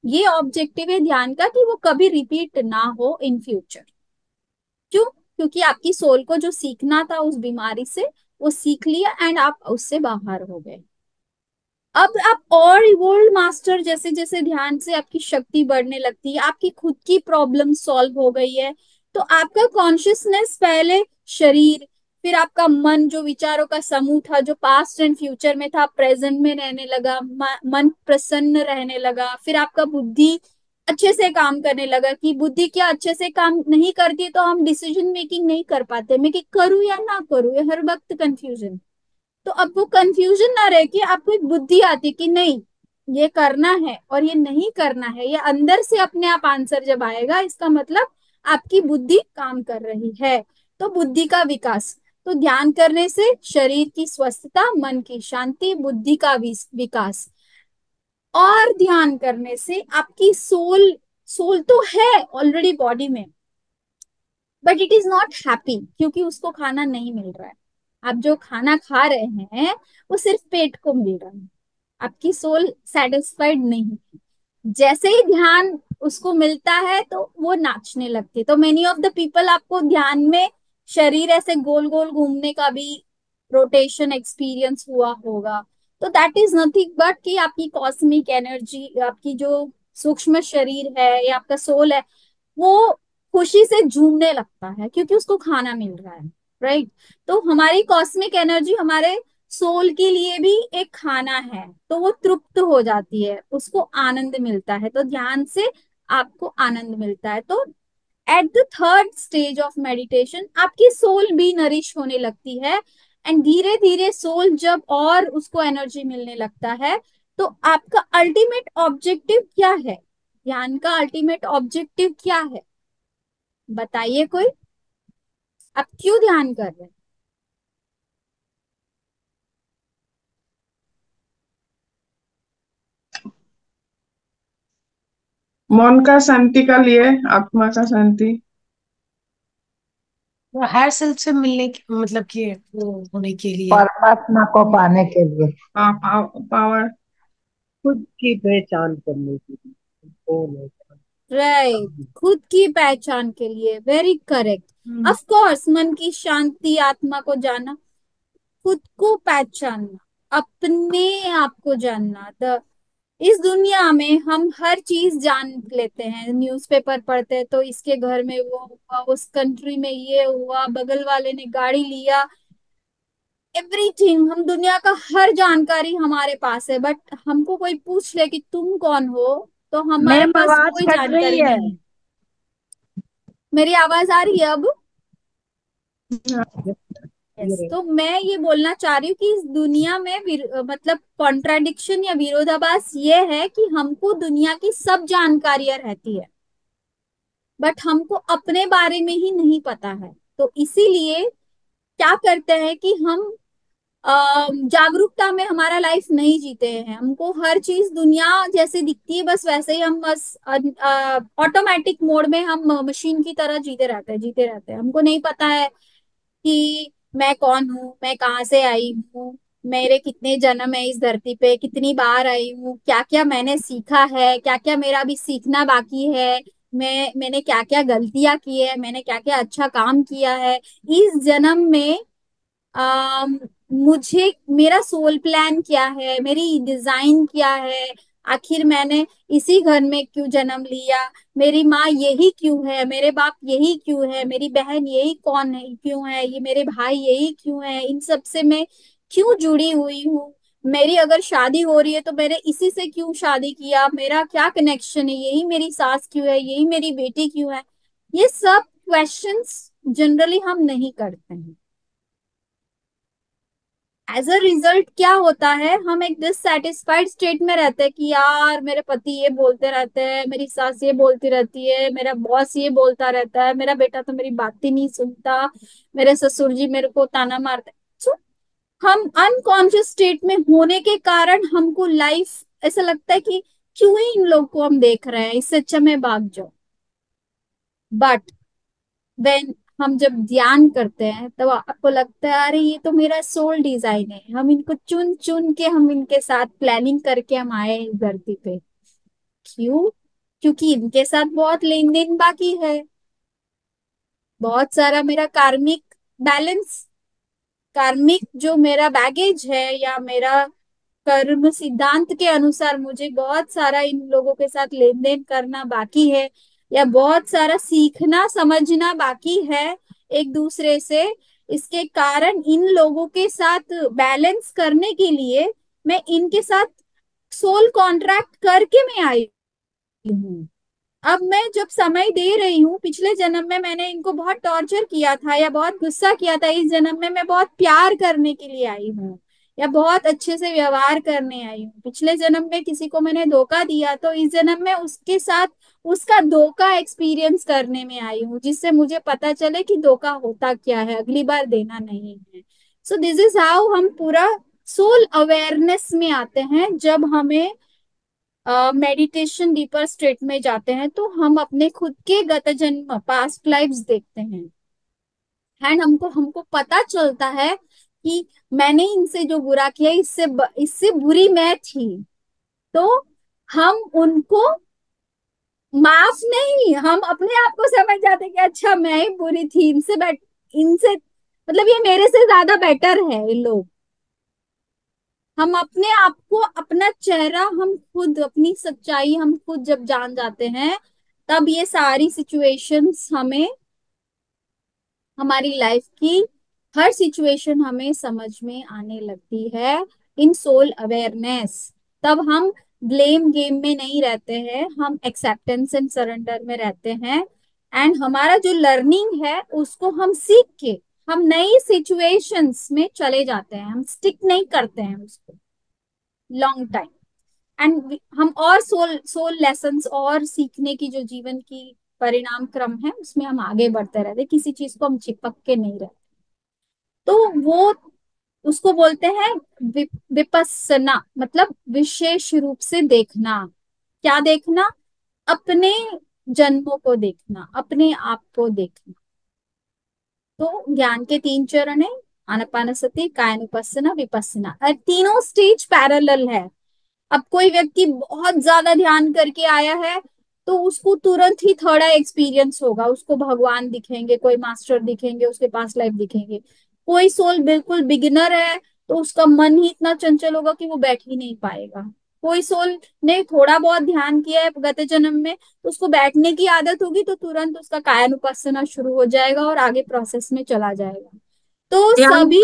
ये ऑब्जेक्टिव है ध्यान का कि वो कभी रिपीट ना हो इन फ्यूचर। क्यों? क्योंकि आपकी सोल को जो सीखना था उस बीमारी से वो सीख लिया एंड आप उससे बाहर हो गए। अब आप और इवोल्व मास्टर, जैसे जैसे ध्यान से आपकी शक्ति बढ़ने लगती है, आपकी खुद की प्रॉब्लम सॉल्व हो गई है, तो आपका कॉन्शियसनेस पहले शरीर, फिर आपका मन जो विचारों का समूह था जो पास्ट एंड फ्यूचर में था प्रेजेंट में रहने लगा, मन प्रसन्न रहने लगा, फिर आपका बुद्धि अच्छे से काम करने लगा। कि बुद्धि क्या अच्छे से काम नहीं करती तो हम डिसीजन मेकिंग नहीं कर पाते, मैं कि करूँ या ना करूँ, ये हर वक्त कंफ्यूजन। तो अब वो कंफ्यूजन ना रह के आपको एक बुद्धि आती कि नहीं, ये करना है और ये नहीं करना है, ये अंदर से अपने आप आंसर जब आएगा इसका मतलब आपकी बुद्धि काम कर रही है। तो बुद्धि का विकास, तो ध्यान करने से शरीर की स्वस्थता, मन की शांति, बुद्धि का विकास, और ध्यान करने से आपकी सोल, सोल तो है ऑलरेडी बॉडी में, but it is not happy क्योंकि उसको खाना नहीं मिल रहा है। आप जो खाना खा रहे हैं वो सिर्फ पेट को मिल रहा है, आपकी सोल सेटिस्फाइड नहीं है। जैसे ही ध्यान उसको मिलता है तो वो नाचने लगती है। तो मेनी ऑफ द पीपल, आपको ध्यान में शरीर ऐसे गोल गोल घूमने का भी रोटेशन एक्सपीरियंस हुआ होगा। तो दैट इज नथिंग बट कि आपकी कॉस्मिक एनर्जी, आपकी जो सूक्ष्म शरीर है या आपका सोल है, वो खुशी से झूमने लगता है क्योंकि उसको खाना मिल रहा है, राइट। तो हमारी कॉस्मिक एनर्जी हमारे सोल के लिए भी एक खाना है, तो वो तृप्त हो जाती है, उसको आनंद मिलता है। तो ध्यान से आपको आनंद मिलता है। तो at the third stage of meditation आपकी सोल भी नरिश होने लगती है, एंड धीरे धीरे सोल जब और उसको एनर्जी मिलने लगता है, तो आपका अल्टीमेट ऑब्जेक्टिव क्या है? ध्यान का अल्टीमेट ऑब्जेक्टिव क्या है? बताइए कोई। आप क्यों ध्यान कर रहे हैं? मन का शांति का लिए, आत्मा का शांति। वो हायर सेल्फ से मिलने की मतलब कि वो होने के लिए। परमात्मा को पाने के लिए। पावर। खुद की पहचान करने के लिए, कौन है राइट, खुद की पहचान के लिए, वेरी करेक्ट। ऑफ कोर्स मन की शांति, आत्मा को जानना, खुद को पहचानना, अपने आप को जानना। इस दुनिया में हम हर चीज जान लेते हैं, न्यूज़पेपर पढ़ते हैं तो इसके घर में वो हुआ, उस कंट्री में ये हुआ, बगल वाले ने गाड़ी लिया, एवरीथिंग, हम दुनिया का हर जानकारी हमारे पास है। बट हमको कोई पूछ ले कि तुम कौन हो, तो हमारे मैम पास आवाज कोई कट रही जानकारी है। नहीं है। मेरी आवाज आ रही है अब? यस, ये तो मैं ये बोलना चाह रही हूँ कि इस दुनिया में मतलब कॉन्ट्राडिक्शन या विरोधाभास ये है कि हमको दुनिया की सब जानकारियां रहती है, बट हमको अपने बारे में ही नहीं पता है। तो इसीलिए क्या करते हैं कि हम जागरूकता में हमारा लाइफ नहीं जीते हैं। हमको हर चीज दुनिया जैसे दिखती है बस वैसे ही हम बस ऑटोमेटिक मोड में हम मशीन की तरह जीते रहते हैं, जीते रहते हैं। हमको नहीं पता है कि मैं कौन हूँ, मैं कहाँ से आई हूँ, मेरे कितने जन्म है इस धरती पे, कितनी बार आई हूँ, क्या क्या मैंने सीखा है, क्या क्या मेरा अभी सीखना बाकी है, मैंने क्या क्या गलतियां की है, मैंने क्या क्या अच्छा काम किया है इस जन्म में। मुझे मेरा सोल प्लान क्या है, मेरी डिजाइन क्या है, आखिर मैंने इसी घर में क्यों जन्म लिया, मेरी माँ यही क्यों है, मेरे बाप यही क्यों है, मेरी बहन यही कौन है क्यों है, ये मेरे भाई यही क्यों है, इन सब से मैं क्यों जुड़ी हुई हूँ, मेरी अगर शादी हो रही है तो मैंने इसी से क्यों शादी किया, मेरा क्या कनेक्शन है, यही मेरी सास क्यों है, यही मेरी बेटी क्यों है। ये सब क्वेश्चंस जनरली हम नहीं करते हैं। एज अ रिजल्ट क्या होता है, हम एक डिससेटिस्फाइड स्टेट में रहते हैं कि यार मेरे पति ये बोलते रहते हैं, मेरी सास ये बोलती रहती है, मेरा बॉस ये बोलता रहता है, मेरा बेटा तो मेरी बात ही नहीं सुनता, मेरे ससुर जी मेरे को ताना मारते हैं। So, हम अनकॉन्शियस स्टेट में होने के कारण हमको लाइफ ऐसा लगता है कि क्यों ही इन लोग को हम देख रहे हैं, इससे अच्छा मैं भाग जाऊं। बट वेन हम जब ध्यान करते हैं तब आपको लगता है अरे ये तो मेरा सोल डिजाइन है, हम इनको चुन चुन के हम इनके साथ प्लानिंग करके हम आए इस धरती पे। क्यों? क्योंकि इनके साथ बहुत लेन देन बाकी है, बहुत सारा मेरा कार्मिक बैलेंस, कार्मिक जो मेरा बैगेज है या मेरा कर्म सिद्धांत के अनुसार मुझे बहुत सारा इन लोगों के साथ लेन देन करना बाकी है, या बहुत सारा सीखना समझना बाकी है एक दूसरे से। इसके कारण इन लोगों के साथ बैलेंस करने के लिए मैं इनके साथ सोल कॉन्ट्रैक्ट करके मैं आई हूँ। अब मैं जब समय दे रही हूँ, पिछले जन्म में मैंने इनको बहुत टॉर्चर किया था या बहुत गुस्सा किया था, इस जन्म में मैं बहुत प्यार करने के लिए आई हूँ या बहुत अच्छे से व्यवहार करने आई हूँ। पिछले जन्म में किसी को मैंने धोखा दिया तो इस जन्म में उसके साथ उसका धोखा एक्सपीरियंस करने में आई हूँ, जिससे मुझे पता चले कि धोखा होता क्या है, अगली बार देना नहीं है। सो दिस इज हाउ हम पूरा सोल अवेयरनेस में आते हैं। जब हमें मेडिटेशन डीपर स्टेट में जाते हैं तो हम अपने खुद के गत जन्म पास्ट लाइफ्स देखते हैं, एंड हमको हमको पता चलता है कि मैंने इनसे जो बुरा किया इससे बुरी मैं थी। तो हम उनको माफ नहीं, हम अपने आप को समझ जाते कि अच्छा मैं ही बुरी थी, इनसे मतलब ये मेरे से ज्यादा बेटर है ये लोग। हम अपने आप को, अपना चेहरा हम खुद, अपनी सच्चाई हम खुद जब जान जाते हैं तब ये सारी सिचुएशंस हमें, हमारी लाइफ की हर सिचुएशन हमें समझ में आने लगती है इन सोल अवेयरनेस। तब हम ब्लेम गेम में नहीं रहते हैं, हम एक्सेप्टेंस एंड सरेंडर में रहते हैं, एंड हमारा जो लर्निंग है उसको हम सीख के हम नई सिचुएशंस में चले जाते हैं, हम स्टिक नहीं करते हैं उसको लॉन्ग टाइम। एंड हम और सोल सोल लेसन्स और सीखने की जो जीवन की परिणाम क्रम है उसमें हम आगे बढ़ते रहते, किसी चीज को हम चिपक के नहीं रहते। तो वो उसको बोलते हैं विपस्सना, मतलब विशेष रूप से देखना। क्या देखना? अपने जन्मों को देखना, अपने आप को देखना। तो ज्ञान के तीन चरण है, आनापानसति, कायानुपस्सना, विपस्सना, और तीनों स्टेज पैरेलल है। अब कोई व्यक्ति बहुत ज्यादा ध्यान करके आया है तो उसको तुरंत ही थर्ड आई एक्सपीरियंस होगा, उसको भगवान दिखेंगे, कोई मास्टर दिखेंगे, उसके पास लाइफ दिखेंगे। कोई सोल बिल्कुल बिगिनर है तो उसका मन ही इतना चंचल होगा कि वो बैठ ही नहीं पाएगा। कोई सोल ने थोड़ा बहुत ध्यान किया है गत जन्म में तो उसको बैठने की आदत होगी तो तुरंत उसका कायानुपस्सना शुरू हो जाएगा और आगे प्रोसेस में चला जाएगा। तो ध्यान सभी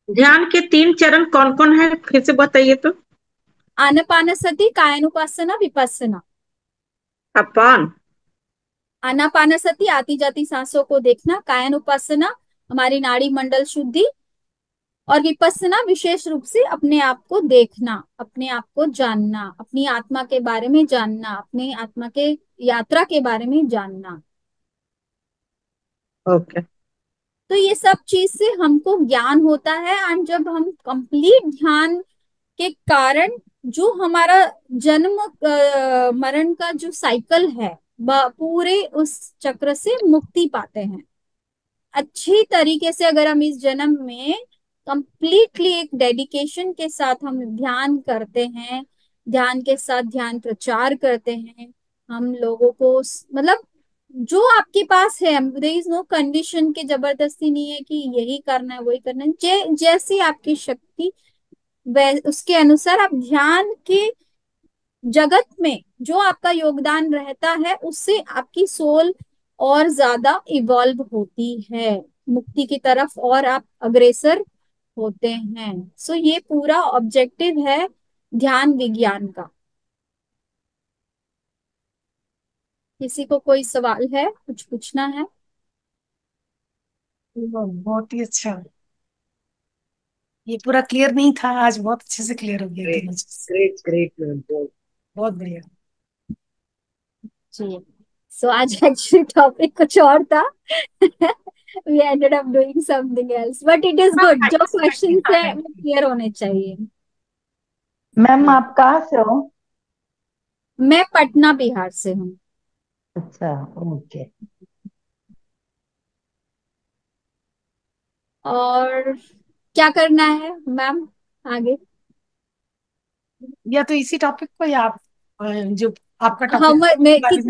ध्यान के तीन चरण कौन कौन है, फिर से बताइए तो। आनापानसति, कायानुपस्सना, विपस्सना। अपान। आनापानसति आती जाती सांसों को देखना, कायानुपस्सना हमारी नाड़ी मंडल शुद्धि, और विपस्सना विशेष रूप से अपने आप को देखना, अपने आप को जानना, अपनी आत्मा के बारे में जानना, अपने आत्मा के यात्रा के बारे में जानना। ओके। तो ये सब चीज से हमको ज्ञान होता है, एंड जब हम कंप्लीट ध्यान के कारण जो हमारा जन्म मरण का जो साइकिल है पूरे उस चक्र से मुक्ति पाते हैं। अच्छी तरीके से अगर हम इस जन्म में कंप्लीटली एक डेडिकेशन के साथ हम ध्यान करते हैं, ध्यान के साथ ध्यान प्रचार करते हैं, हम लोगों को मतलब जो आपके पास है, देयर इज नो कंडीशन के, जबरदस्ती नहीं है कि यही करना है वही करना है, जैसी आपकी शक्ति उसके अनुसार आप ध्यान के जगत में जो आपका योगदान रहता है उससे आपकी सोल और ज्यादा इवॉल्व होती है, मुक्ति की तरफ और आप अग्रेसर होते हैं। सो ये पूरा ऑब्जेक्टिव है ध्यान विज्ञान का। किसी को कोई सवाल है, कुछ पूछना है? बहुत ही अच्छा। ये पूरा क्लियर नहीं था, आज बहुत अच्छे से क्लियर हो गया ग्रेट तीनों चीज। Great great ma'am. बहुत बढ़िया। जी। सो आज एक्चुअली टॉपिक कुछ और था। we ended up doing something else but it is हाँ, good, जो थैंक यू। क्वेश्चंस हाँ, है थैंक वो यू। क्लियर होने चाहिए। मैम आप कहाँ से हो? मैं पटना बिहार से हूँ। अच्छा, ओके। और क्या करना है मैम आगे? या तो इसी टॉपिक को, या आप जो आपका टॉपिक हम उसके मैं बारे में।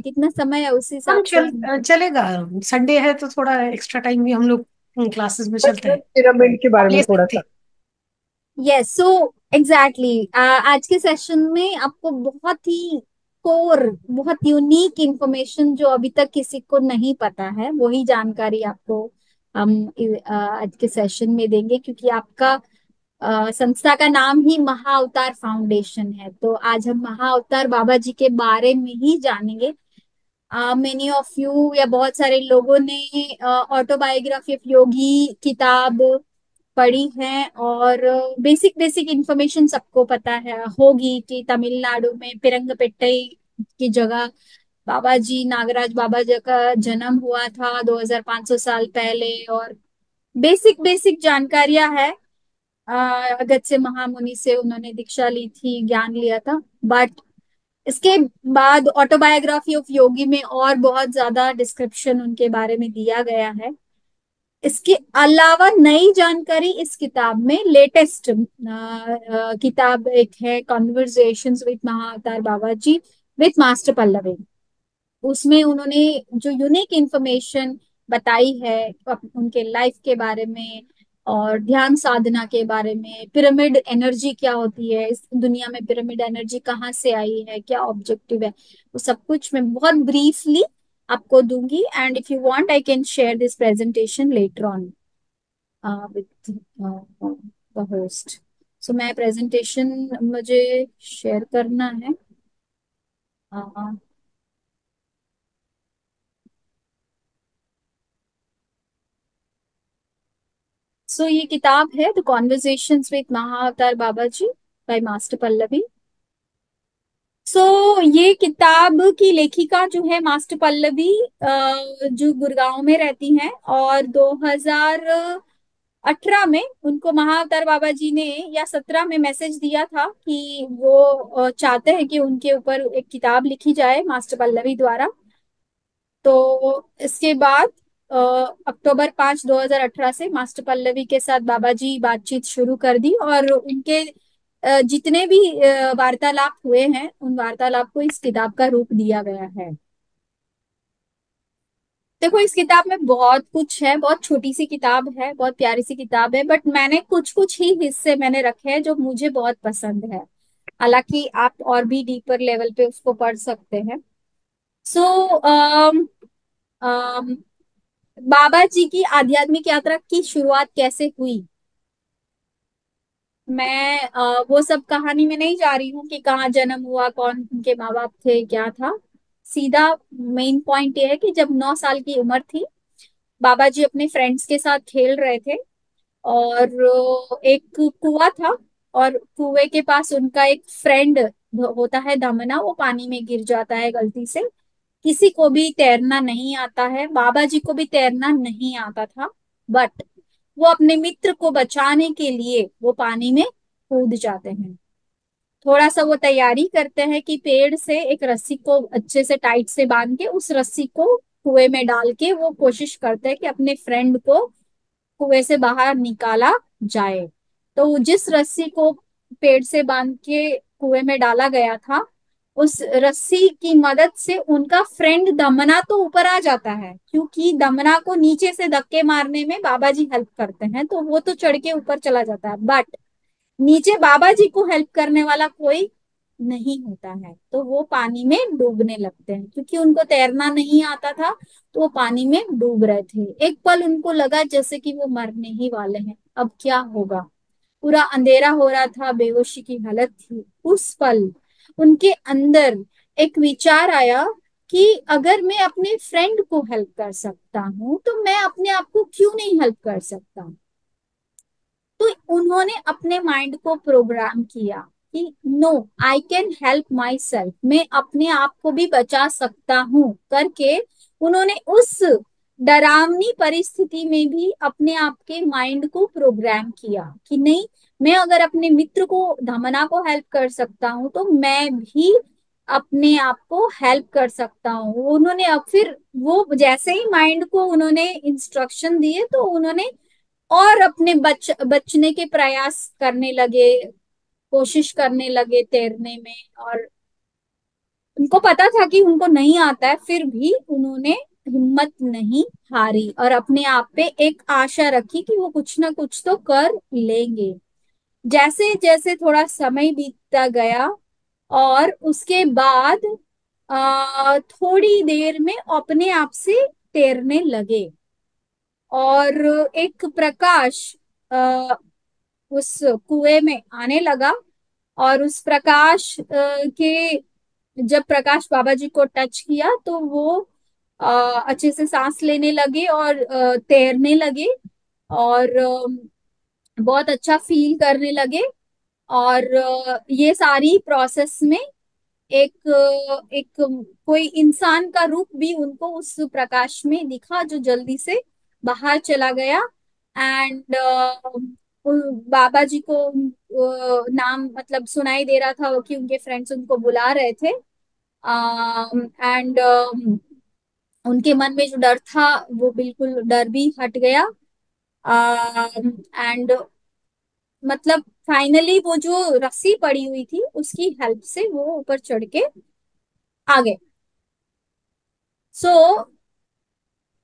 कितना समय है उस हिसाब हम से हम। चलेगा। संडे है तो थोड़ा एक्स्ट्रा टाइम भी हम लोग क्लासेस में चलते हैं, पिरामिड के बारे आप में ले थोड़ा सकते सा। हैं। यस, सो एग्जैक्टली आज के सेशन में आपको बहुत ही कोर, बहुत यूनिक इंफॉर्मेशन जो अभी तक किसी को नहीं पता है, वही जानकारी आपको हम आज के सेशन में देंगे, क्योंकि आपका संस्था का नाम ही महाअवतार फाउंडेशन है। तो आज हम महाअवतार बाबा जी के बारे में ही जानेंगे। मेनी ऑफ यू या बहुत सारे लोगों ने ऑटोबायोग्राफी ऑफ योगी किताब पढ़ी है, और बेसिक बेसिक इंफॉर्मेशन सबको पता है होगी कि तमिलनाडु में पिरंगपेट्टई की जगह बाबा जी, नागराज बाबा जी का जन्म हुआ था 2500 साल पहले। और बेसिक बेसिक जानकारियां है। अगस्त्य महामुनि से उन्होंने दीक्षा ली थी, ज्ञान लिया था। बट इसके बाद ऑटोबायोग्राफी ऑफ योगी में और बहुत ज्यादा डिस्क्रिप्शन उनके बारे में दिया गया है। इसके अलावा नई जानकारी इस किताब में लेटेस्ट किताब एक है, conversations with Mahavatar Baba ji with master Pallavi. उसमें उन्होंने जो यूनिक इंफॉर्मेशन बताई है उनके लाइफ के बारे में, और ध्यान साधना के बारे में, पिरामिड एनर्जी क्या होती है, इस दुनिया में पिरामिड एनर्जी कहाँ से आई है, क्या ऑब्जेक्टिव है, वो सब कुछ मैं बहुत ब्रीफली आपको दूंगी। And if you want I can share this presentation later on with the host. So मैं प्रेजेंटेशन मुझे शेयर करना है। uh, सो ये किताब है the conversations with Mahavatar Baba ji by master Pallavi. ये किताब की लेखिका जो है मास्टर पल्लवी, जो गुड़गांव में रहती हैं, और 2018 में उनको महाअवतार बाबा जी ने, या 17 में मैसेज दिया था कि वो चाहते हैं कि उनके ऊपर एक किताब लिखी जाए मास्टर पल्लवी द्वारा। तो इसके बाद अक्टूबर 5 2018 से मास्टर पल्लवी के साथ बाबा जी बातचीत शुरू कर दी, और उनके जितने भी वार्तालाप हुए हैं उन वार्तालाप को इस किताब का रूप दिया गया है। देखो इस किताब में बहुत कुछ है, बहुत छोटी सी किताब है, बहुत प्यारी सी किताब है, बट मैंने कुछ कुछ ही हिस्से मैंने रखे हैं जो मुझे बहुत पसंद है। हालांकि आप और भी डीपर लेवल पे उसको पढ़ सकते हैं। सो बाबा जी की आध्यात्मिक यात्रा की शुरुआत कैसे हुई, मैं वो सब कहानी में नहीं जा रही हूँ कि कहाँ जन्म हुआ, कौन उनके माँ बाप थे, क्या था। सीधा मेन पॉइंट ये है कि जब 9 साल की उम्र थी, बाबा जी अपने फ्रेंड्स के साथ खेल रहे थे, और एक कुआं था, और कुएं के पास उनका एक फ्रेंड होता है धमना, वो पानी में गिर जाता है गलती से। किसी को भी तैरना नहीं आता है, बाबा जी को भी तैरना नहीं आता था, बट वो अपने मित्र को बचाने के लिए वो पानी में कूद जाते हैं। थोड़ा सा वो तैयारी करते हैं कि पेड़ से एक रस्सी को अच्छे से टाइट से बांध के उस रस्सी को कुएं में डाल के वो कोशिश करते हैं कि अपने फ्रेंड को कुएं से बाहर निकाला जाए। तो जिस रस्सी को पेड़ से बांध के कुएं में डाला गया था, उस रस्सी की मदद से उनका फ्रेंड दमना तो ऊपर आ जाता है, क्योंकि दमना को नीचे से धक्के मारने में बाबा जी हेल्प करते हैं, तो वो तो चढ़ के ऊपर चला जाता है। बट नीचे बाबा जी को हेल्प करने वाला कोई नहीं होता है तो वो पानी में डूबने लगते हैं, क्योंकि उनको तैरना नहीं आता था तो वो पानी में डूब रहे थे। एक पल उनको लगा जैसे कि वो मरने ही वाले हैं, अब क्या होगा। पूरा अंधेरा हो रहा था, बेहोशी की हालत थी। उस पल उनके अंदर एक विचार आया कि अगर मैं अपने फ्रेंड को हेल्प कर सकता हूँ तो मैं अपने आप को क्यों नहीं हेल्प कर सकता। तो उन्होंने अपने माइंड को प्रोग्राम किया कि no, I can help myself, मैं अपने आप को भी बचा सकता हूँ करके उन्होंने उस डरावनी परिस्थिति में भी अपने आप के माइंड को प्रोग्राम किया कि नहीं, मैं अगर अपने मित्र को, धमना को हेल्प कर सकता हूँ तो मैं भी अपने आप को हेल्प कर सकता हूँ। उन्होंने अब फिर वो जैसे ही माइंड को उन्होंने इंस्ट्रक्शन दिए तो उन्होंने और अपने बचने के प्रयास करने लगे, कोशिश करने लगे तैरने में। और उनको पता था कि उनको नहीं आता है, फिर भी उन्होंने हिम्मत नहीं हारी और अपने आप पे एक आशा रखी कि वो कुछ ना कुछ तो कर लेंगे। जैसे जैसे थोड़ा समय बीतता गया और उसके बाद थोड़ी देर में अपने आप से तैरने लगे और एक प्रकाश उस कुएं में आने लगा। और उस प्रकाश के जब प्रकाश बाबा जी को टच किया तो वो अच्छे से सांस लेने लगे और तैरने लगे और बहुत अच्छा फील करने लगे। और ये सारी प्रोसेस में एक कोई इंसान का रूप भी उनको उस प्रकाश में दिखा जो जल्दी से बाहर चला गया। एंड बाबा जी को नाम मतलब सुनाई दे रहा था कि उनके फ्रेंड्स उनको बुला रहे थे। एंड उनके मन में जो डर था वो बिल्कुल डर भी हट गया। एंड मतलब फाइनली वो जो रस्सी पड़ी हुई थी उसकी हेल्प से वो ऊपर चढ़ के आ गए। सो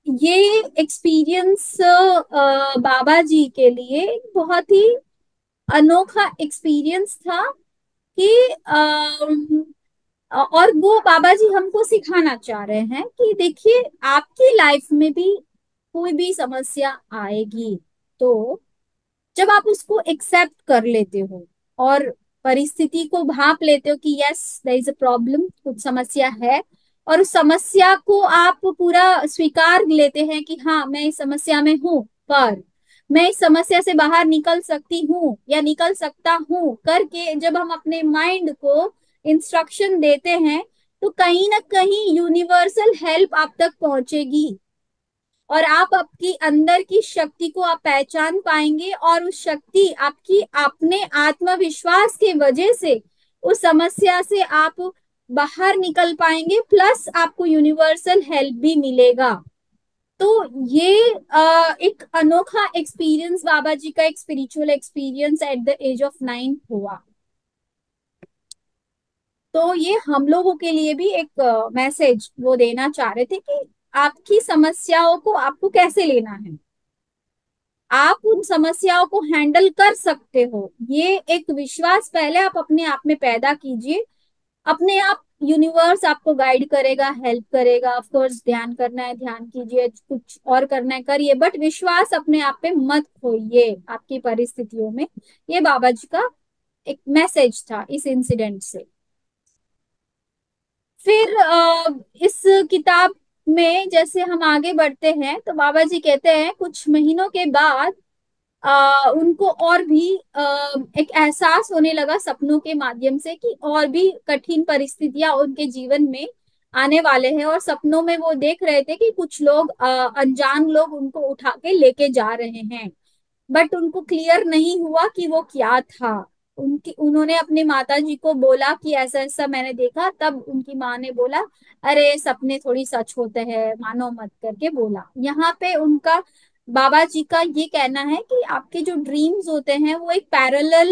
ये एक्सपीरियंस बाबा जी के लिए एक बहुत ही अनोखा एक्सपीरियंस था कि और वो बाबा जी हमको सिखाना चाह रहे हैं कि देखिए आपकी लाइफ में भी कोई भी समस्या आएगी तो जब आप उसको एक्सेप्ट कर लेते हो और परिस्थिति को भाप लेते हो कि yes there is a problem, कुछ समस्या है, और उस समस्या को आप पूरा स्वीकार लेते हैं कि हाँ मैं इस समस्या में हूँ पर मैं इस समस्या से बाहर निकल सकती हूँ या निकल सकता हूँ करके जब हम अपने माइंड को इंस्ट्रक्शन देते हैं तो कहीं ना कहीं यूनिवर्सल हेल्प आप तक पहुंचेगी और आप आपकी अंदर की शक्ति को आप पहचान पाएंगे और उस शक्ति आपकी अपने आत्मविश्वास के वजह से उस समस्या से आप बाहर निकल पाएंगे, प्लस आपको यूनिवर्सल हेल्प भी मिलेगा। तो ये एक अनोखा एक्सपीरियंस बाबा जी का, एक spiritual experience at the age of 9 हुआ। तो ये हम लोगों के लिए भी एक मैसेज वो देना चाह रहे थे कि आपकी समस्याओं को आपको कैसे लेना है, आप उन समस्याओं को हैंडल कर सकते हो। ये एक विश्वास पहले आप अपने आप में पैदा कीजिए। अपने आप यूनिवर्स आपको गाइड करेगा, हेल्प करेगा। ऑफ कोर्स ध्यान करना है ध्यान कीजिए, कुछ और करना है करिए, बट विश्वास अपने आप पे मत खोइए आपकी परिस्थितियों में। ये बाबा जी का एक मैसेज था इस इंसिडेंट से। फिर इस किताब में जैसे हम आगे बढ़ते हैं तो बाबा जी कहते हैं कुछ महीनों के बाद उनको और भी एक एहसास होने लगा सपनों के माध्यम से कि और भी कठिन परिस्थितियां उनके जीवन में आने वाले हैं। और सपनों में वो देख रहे थे कि कुछ लोग अनजान लोग उनको उठा के लेके जा रहे हैं, बट उनको क्लियर नहीं हुआ कि वो क्या था। उनकी उन्होंने अपनी माता जी को बोला कि ऐसा ऐसा मैंने देखा, तब उनकी माँ ने बोला अरे सपने थोड़ी सच होते हैं, मानो मत करके बोला। यहाँ पे उनका बाबा जी का ये कहना है कि आपके जो ड्रीम्स होते हैं वो एक पैरेलल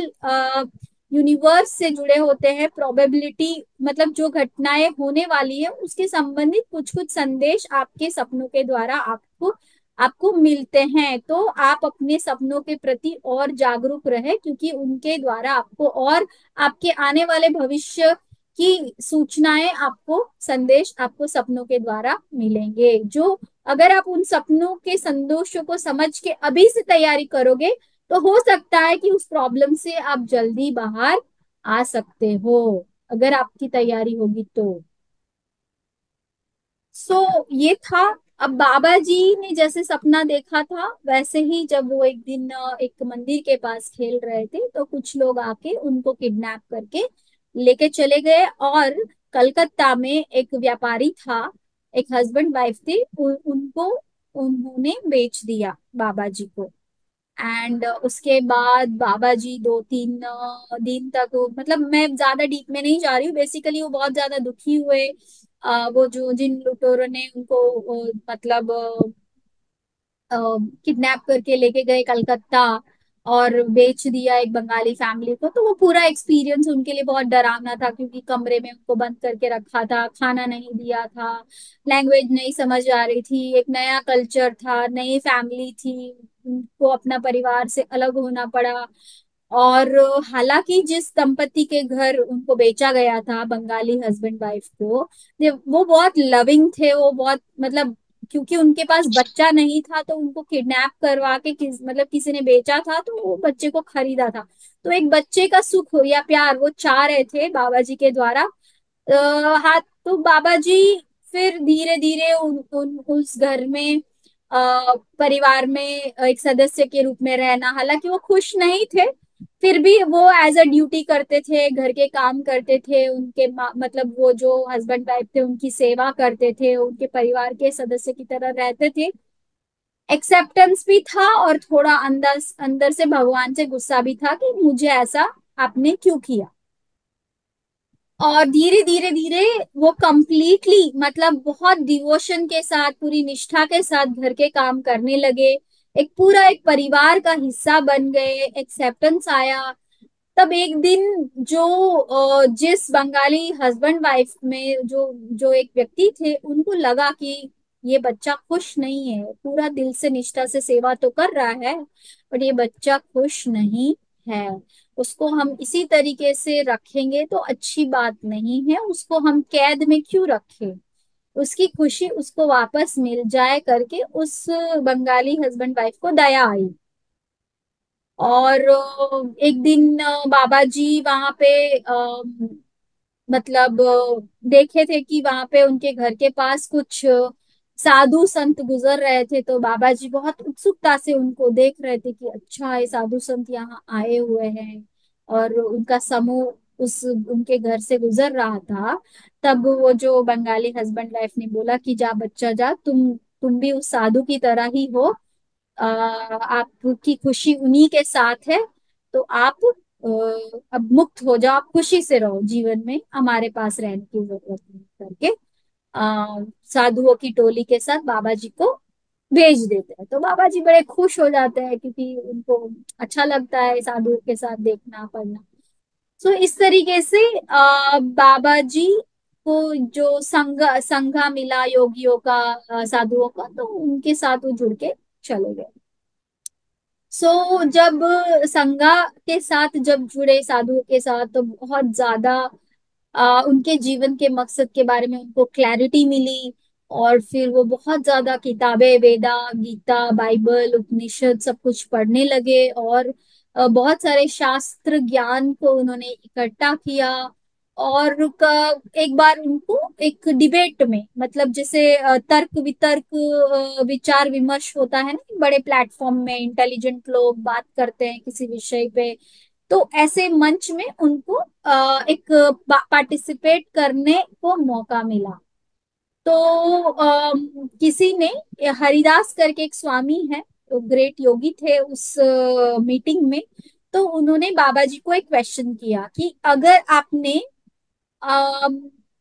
यूनिवर्स से जुड़े होते हैं। प्रोबेबिलिटी मतलब जो घटनाएं होने वाली है उसके संबंधित कुछ कुछ संदेश आपके सपनों के द्वारा आपको आपको मिलते हैं, तो आप अपने सपनों के प्रति और जागरूक रहे, क्योंकि उनके द्वारा आपको और आपके आने वाले भविष्य की सूचनाएं, आपको संदेश आपको सपनों के द्वारा मिलेंगे। जो अगर आप उन सपनों के संदेशों को समझ के अभी से तैयारी करोगे, तो हो सकता है कि उस प्रॉब्लम से आप जल्दी बाहर आ सकते हो, अगर आपकी तैयारी होगी तो। ये था। अब बाबा जी ने जैसे सपना देखा था, वैसे ही जब वो एक दिन एक मंदिर के पास खेल रहे थे, तो कुछ लोग आके उनको किडनैप करके लेके चले गए। और कलकत्ता में एक व्यापारी था, एक हस्बैंड वाइफ थे, उनको उन्होंने बेच दिया बाबा जी को। एंड उसके बाद बाबा जी 2-3 दिन तक मतलब मैं ज्यादा डीप में नहीं जा रही हूँ, बेसिकली वो बहुत ज्यादा दुखी हुए। वो जो जिन लुटेरों ने उनको मतलब किडनैप करके लेके गए कलकत्ता और बेच दिया एक बंगाली फैमिली को, तो वो पूरा एक्सपीरियंस उनके लिए बहुत डरावना था, क्योंकि कमरे में उनको बंद करके रखा था, खाना नहीं दिया था, लैंग्वेज नहीं समझ आ रही थी, एक नया कल्चर था, नई फैमिली थी, उनको अपना परिवार से अलग होना पड़ा। और हालांकि जिस दंपति के घर उनको बेचा गया था, बंगाली हस्बैंड वाइफ को, वो बहुत लविंग थे, वो बहुत मतलब, क्योंकि उनके पास बच्चा नहीं था, तो उनको किडनैप करवा के मतलब किसी ने बेचा था, तो वो बच्चे को खरीदा था। तो एक बच्चे का सुख या प्यार वो चाह रहे थे बाबा जी के द्वारा। हाँ, तो बाबा जी फिर धीरे धीरे उस घर में परिवार में एक सदस्य के रूप में रहना, हालांकि वो खुश नहीं थे, फिर भी वो एज अ ड्यूटी करते थे, घर के काम करते थे, उनके मतलब वो जो हस्बैंड वाइफ थे उनकी सेवा करते थे, उनके परिवार के सदस्य की तरह रहते थे। एक्सेप्टेंस भी था, और थोड़ा अंदर अंदर से भगवान से गुस्सा भी था कि मुझे ऐसा आपने क्यों किया। और धीरे धीरे धीरे वो कंप्लीटली मतलब बहुत डिवोशन के साथ, पूरी निष्ठा के साथ घर के काम करने लगे, एक पूरा एक परिवार का हिस्सा बन गए, एक्सेप्टेंस आया। तब एक दिन जो जिस बंगाली हस्बैंड वाइफ में जो जो एक व्यक्ति थे, उनको लगा कि ये बच्चा खुश नहीं है, पूरा दिल से निष्ठा से सेवा तो कर रहा है, पर ये बच्चा खुश नहीं है, उसको हम इसी तरीके से रखेंगे तो अच्छी बात नहीं है, उसको हम कैद में क्यों रखें, उसकी खुशी उसको वापस मिल जाए करके उस बंगाली हस्बैंड वाइफ को दया आई। और एक दिन बाबा जी वहां पे मतलब देखे थे कि वहां पे उनके घर के पास कुछ साधु संत गुजर रहे थे, तो बाबा जी बहुत उत्सुकता से उनको देख रहे थे कि अच्छा, ये साधु संत यहाँ आए हुए हैं, और उनका समूह उस उनके घर से गुजर रहा था। तब वो जो बंगाली हस्बैंड वाइफ ने बोला कि जा बच्चा जा, तुम भी उस साधु की तरह ही हो, आपकी खुशी उन्हीं के साथ है, तो आप अब मुक्त हो जाओ, आप खुशी से रहो जीवन में, हमारे पास रहने की जरूरत नहीं करके साधुओं की टोली के साथ बाबा जी को भेज देते हैं। तो बाबा जी बड़े खुश हो जाते हैं, क्योंकि उनको अच्छा लगता है साधुओं के साथ देखना पढ़ना। इस तरीके से बाबा जी को जो संघा मिला योगियों का, साधुओं का, तो उनके साथ वो जुड़ के चले गए। जब संगा के साथ जब जुड़े साधुओं के साथ, तो बहुत ज्यादा उनके जीवन के मकसद के बारे में उनको क्लैरिटी मिली। और फिर वो बहुत ज्यादा किताबें, वेदा, गीता, बाइबल, उपनिषद सब कुछ पढ़ने लगे, और बहुत सारे शास्त्र ज्ञान को उन्होंने इकट्ठा किया। और एक बार उनको एक डिबेट में, मतलब जैसे तर्क वितर्क, विचार विमर्श होता है ना बड़े प्लेटफॉर्म में, इंटेलिजेंट लोग बात करते हैं किसी विषय पे, तो ऐसे मंच में उनको एक पार्टिसिपेट करने को मौका मिला। तो किसी ने, हरिदास करके एक स्वामी है, तो ग्रेट योगी थे उस मीटिंग में, तो उन्होंने बाबा जी को एक क्वेश्चन किया कि अगर आपने अम,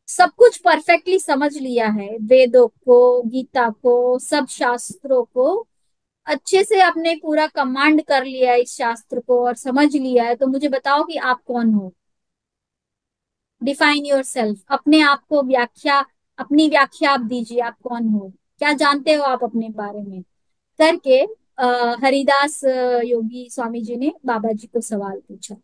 सब कुछ परफेक्टली समझ लिया है, वेदों को, गीता को, सब शास्त्रों को अच्छे से आपने पूरा कमांड कर लिया है, इस शास्त्र को और समझ लिया है, तो मुझे बताओ कि आप कौन हो, डिफाइन योर सेल्फ, अपने आप को व्याख्या, अपनी व्याख्या आप दीजिए, आप कौन हो, क्या जानते हो आप अपने बारे में। करके हरिदास योगी स्वामी जी ने बाबा जी को सवाल पूछा।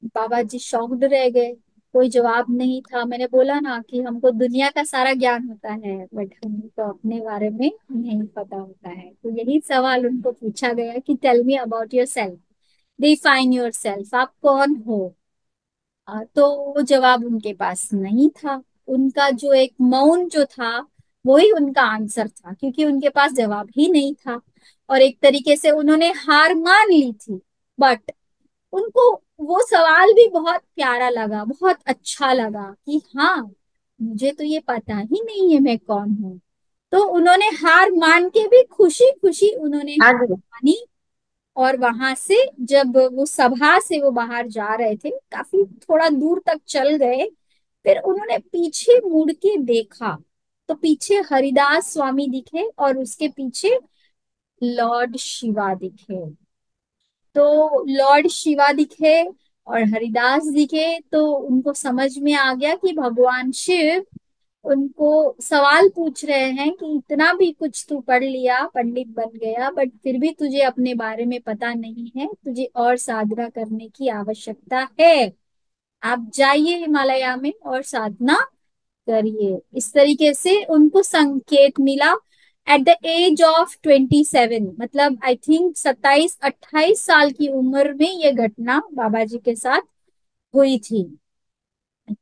बाबा जी शॉक्ड रह गए, कोई जवाब नहीं था। मैंने बोला ना कि हमको दुनिया का सारा ज्ञान होता है बट हमको अपने बारे में नहीं पता होता है। तो यही सवाल उनको पूछा गया कि tell me about yourself, define yourself, आप कौन हो। तो वो जवाब उनके पास नहीं था। उनका जो एक मौन जो था वही उनका आंसर था, क्योंकि उनके पास जवाब ही नहीं था। और एक तरीके से उन्होंने हार मान ली थी। बट उनको वो सवाल भी बहुत प्यारा लगा, बहुत अच्छा लगा कि हाँ, मुझे तो ये पता ही नहीं है मैं कौन हूँ। तो उन्होंने हार मान के भी खुशी खुशी उन्होंने हाँ हार जी। मानी। और वहां से जब वो सभा से वो बाहर जा रहे थे, काफी थोड़ा दूर तक चल गए, फिर उन्होंने पीछे मुड़ के देखा तो पीछे हरिदास स्वामी दिखे और उसके पीछे लॉर्ड शिवा दिखे। तो लॉर्ड शिवा दिखे और हरिदास दिखे, तो उनको समझ में आ गया कि भगवान शिव उनको सवाल पूछ रहे हैं कि इतना भी कुछ तू पढ़ लिया, पंडित बन गया, बट फिर भी तुझे अपने बारे में पता नहीं है, तुझे और साधना करने की आवश्यकता है। आप जाइए हिमालय में और साधना करिए। इस तरीके से उनको संकेत मिला। एट द एज ऑफ 27, मतलब आई थिंक 27-28 साल की उम्र में ये घटना बाबा जी के साथ हुई थी।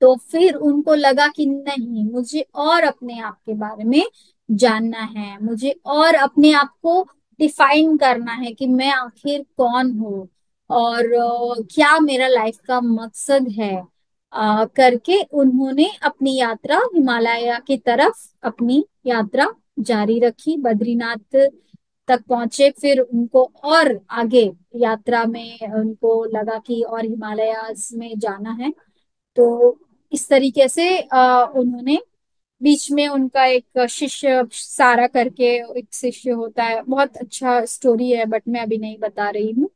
तो फिर उनको लगा कि नहीं, मुझे और अपने आप के बारे में जानना है, मुझे और अपने आप को डिफाइन करना है कि मैं आखिर कौन हूँ और क्या मेरा लाइफ का मकसद है। करके उन्होंने अपनी यात्रा हिमालय की तरफ अपनी यात्रा जारी रखी, बद्रीनाथ तक पहुंचे। फिर उनको और आगे यात्रा में उनको लगा कि और हिमालयाज में जाना है। तो इस तरीके से उन्होंने बीच में उनका एक शिष्य सारा करके एक शिष्य होता है, बहुत अच्छा स्टोरी है बट मैं अभी नहीं बता रही हूँ।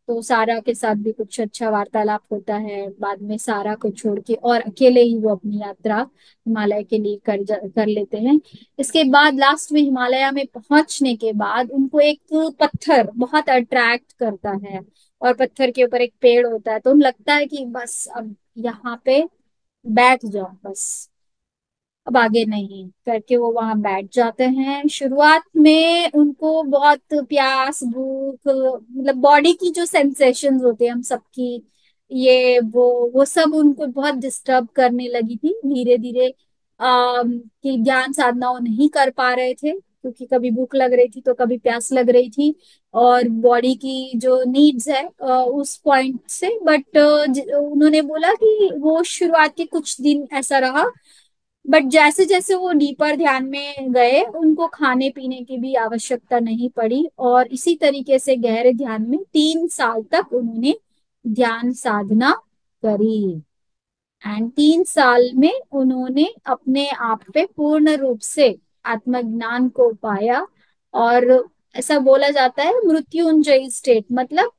तो सारा के साथ भी कुछ अच्छा वार्तालाप होता है, बाद में सारा को छोड़ के और अकेले ही वो अपनी यात्रा हिमालय के लिए कर लेते हैं। इसके बाद लास्ट में हिमालय में पहुंचने के बाद उनको एक पत्थर बहुत अट्रैक्ट करता है और पत्थर के ऊपर एक पेड़ होता है, तो उन्हें लगता है कि बस अब यहाँ पे बैठ जाओ, बस अब आगे नहीं, करके वो वहां बैठ जाते हैं। शुरुआत में उनको बहुत प्यास भूख, मतलब बॉडी की जो सेंसेशंस होती है हम सबकी, ये वो सब उनको बहुत डिस्टर्ब करने लगी थी धीरे धीरे। कि ज्ञान साधना वो नहीं कर पा रहे थे, क्योंकि कभी भूख लग रही थी तो कभी प्यास लग रही थी, और बॉडी की जो नीड्स है उस पॉइंट से। बट उन्होंने बोला कि वो शुरुआत के कुछ दिन ऐसा रहा, बट जैसे जैसे वो डीपर ध्यान में गए उनको खाने पीने की भी आवश्यकता नहीं पड़ी, और इसी तरीके से गहरे ध्यान में 3 साल तक उन्होंने ध्यान साधना करी। एंड 3 साल में उन्होंने अपने आप पे पूर्ण रूप से आत्मज्ञान को पाया। और ऐसा बोला जाता है मृत्युंजयी स्टेट, मतलब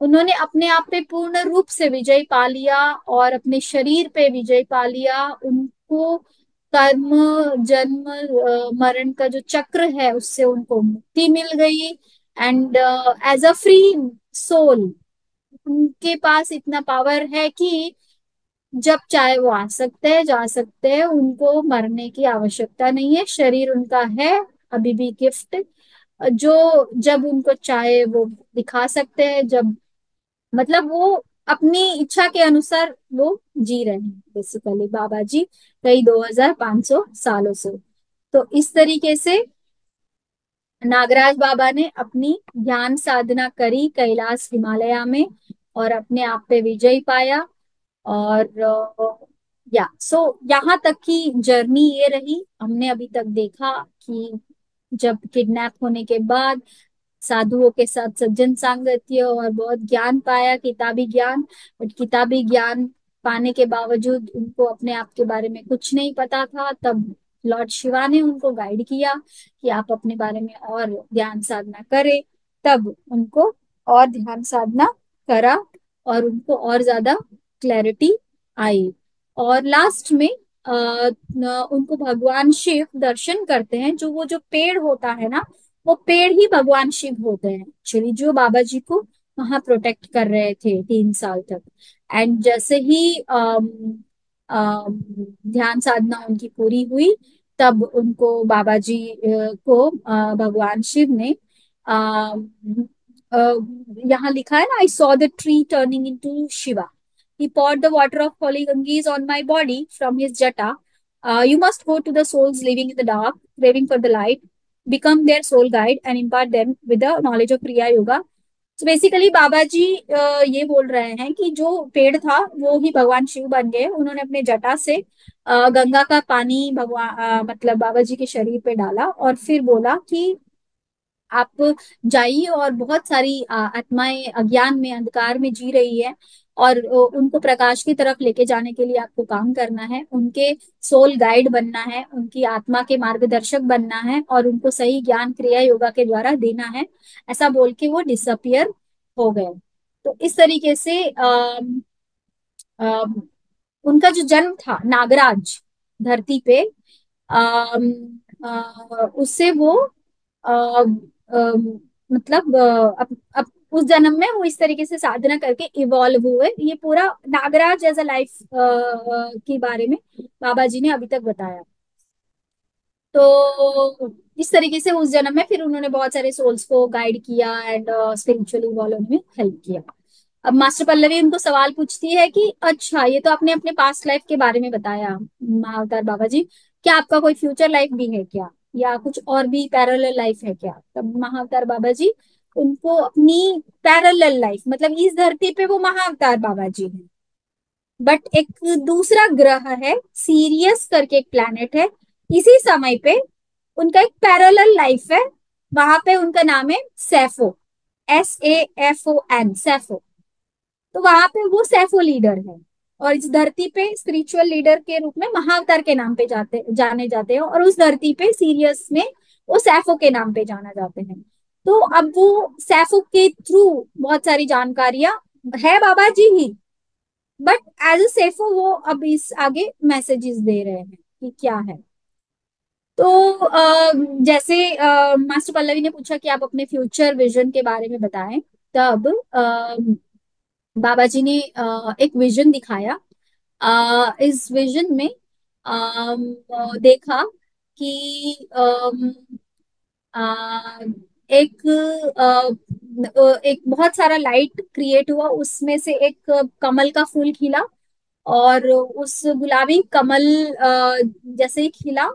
उन्होंने अपने आप पे पूर्ण रूप से विजय पा लिया और अपने शरीर पे विजय पा लिया। उनको कर्म, जन्म, मरण का जो चक्र है उससे उनको मुक्ति मिल गई। And as a free soul उनके पास इतना पावर है कि जब चाहे वो आ सकते हैं, जा सकते हैं, उनको मरने की आवश्यकता नहीं है। शरीर उनका है अभी भी गिफ्ट, जो जब उनको चाहे वो दिखा सकते हैं, जब मतलब वो अपनी इच्छा के अनुसार वो जी रहे हैं बेसिकली बाबा जी कई 2500 सालों से। तो इस तरीके से नागराज बाबा ने अपनी ध्यान साधना करी कैलाश हिमालय में और अपने आप पे विजय पाया। और या सो यहाँ तक की जर्नी ये रही। हमने अभी तक देखा कि जब किडनैप होने के बाद साधुओं के साथ सज्जन सांगत्य और बहुत ज्ञान पाया, किताबी ज्ञान, बट किताबी ज्ञान पाने के बावजूद उनको अपने आप के बारे में कुछ नहीं पता था। तब लॉर्ड शिवा ने उनको गाइड किया कि आप अपने बारे में और ध्यान साधना करें। तब उनको और ध्यान साधना करा और उनको और ज्यादा क्लैरिटी आई। और लास्ट में उनको भगवान शिव दर्शन करते हैं। जो पेड़ होता है ना, वो पेड़ ही भगवान शिव होते हैं एक्चुअली, जो बाबा जी को वहां प्रोटेक्ट कर रहे थे 3 साल तक। एंड जैसे ही ध्यान साधना उनकी पूरी हुई, तब उनको बाबा जी को भगवान शिव ने अ, यहाँ लिखा है ना, I saw the tree turning into Shiva, he poured the water of holy Ganges on my body from his jata. You must go to the souls living in the dark, craving for the light, become their soul guide and impart them with the knowledge of Kriya Yoga. तो basically बाबा जी ये बोल रहे हैं कि जो पेड़ था वो ही भगवान शिव बन गए। उन्होंने अपने जटा से गंगा का पानी भगवान मतलब बाबा जी के शरीर पे डाला और फिर बोला कि आप जाइए, और बहुत सारी आत्माएं अज्ञान में अंधकार में जी रही है, और उनको प्रकाश की तरफ लेके जाने के लिए आपको काम करना है, उनके सोल गाइड बनना है, उनकी आत्मा के मार्गदर्शक बनना है, और उनको सही ज्ञान क्रिया योगा के द्वारा देना है। ऐसा बोल के वो डिसअपियर हो गए। तो इस तरीके से अम, उनका जो जन्म था नागराज धरती पे, उससे वो अ, अ, मतलब अब उस जन्म में वो इस तरीके से साधना करके इवॉल्व हुए। ये पूरा नागराज एज अ लाइफ के बारे में बाबा जी ने अभी तक बताया। तो इस तरीके से उस जन्म में फिर उन्होंने बहुत सारे सोल्स को गाइड किया एंड स्पिरिचुअली इवॉल्व होने में हेल्प किया। अब मास्टर पल्लवी उनको सवाल पूछती है कि अच्छा, ये तो आपने अपने पास्ट लाइफ के बारे में बताया महाअवतार बाबा जी, क्या आपका कोई फ्यूचर लाइफ भी है क्या, या कुछ और भी पैरेलल लाइफ है क्या? तब महाअवतार बाबा जी उनको अपनी पैरेलल लाइफ, मतलब इस धरती पे वो महाअवतार बाबा जी हैं, बट एक दूसरा ग्रह है सीरियस करके एक प्लैनेट है, इसी समय पे उनका एक पैरेलल लाइफ है। वहां पे उनका नाम है सैफो, SAFON, सैफो। तो वहां पे वो सैफो लीडर है, और इस धरती पे स्पिरिचुअल लीडर के रूप में महाअवतार के नाम पे जाने जाते हैं, और उस धरती पे सीरियस में वो सैफो के नाम पे जाना जाते हैं। तो अब वो सैफो के थ्रू बहुत सारी जानकारियां है बाबा जी ही, बट एज अ सैफो वो अब इस आगे मैसेजेस दे रहे हैं कि क्या है। तो जैसे मास्टर पल्लवी ने पूछा कि आप अपने फ्यूचर विजन के बारे में बताएं, तब बाबा जी ने एक विजन दिखाया। इस विजन में देखा कि एक एक बहुत सारा लाइट क्रिएट हुआ, उसमें से एक कमल का फूल खिला, और उस गुलाबी कमल जैसे ही खिला,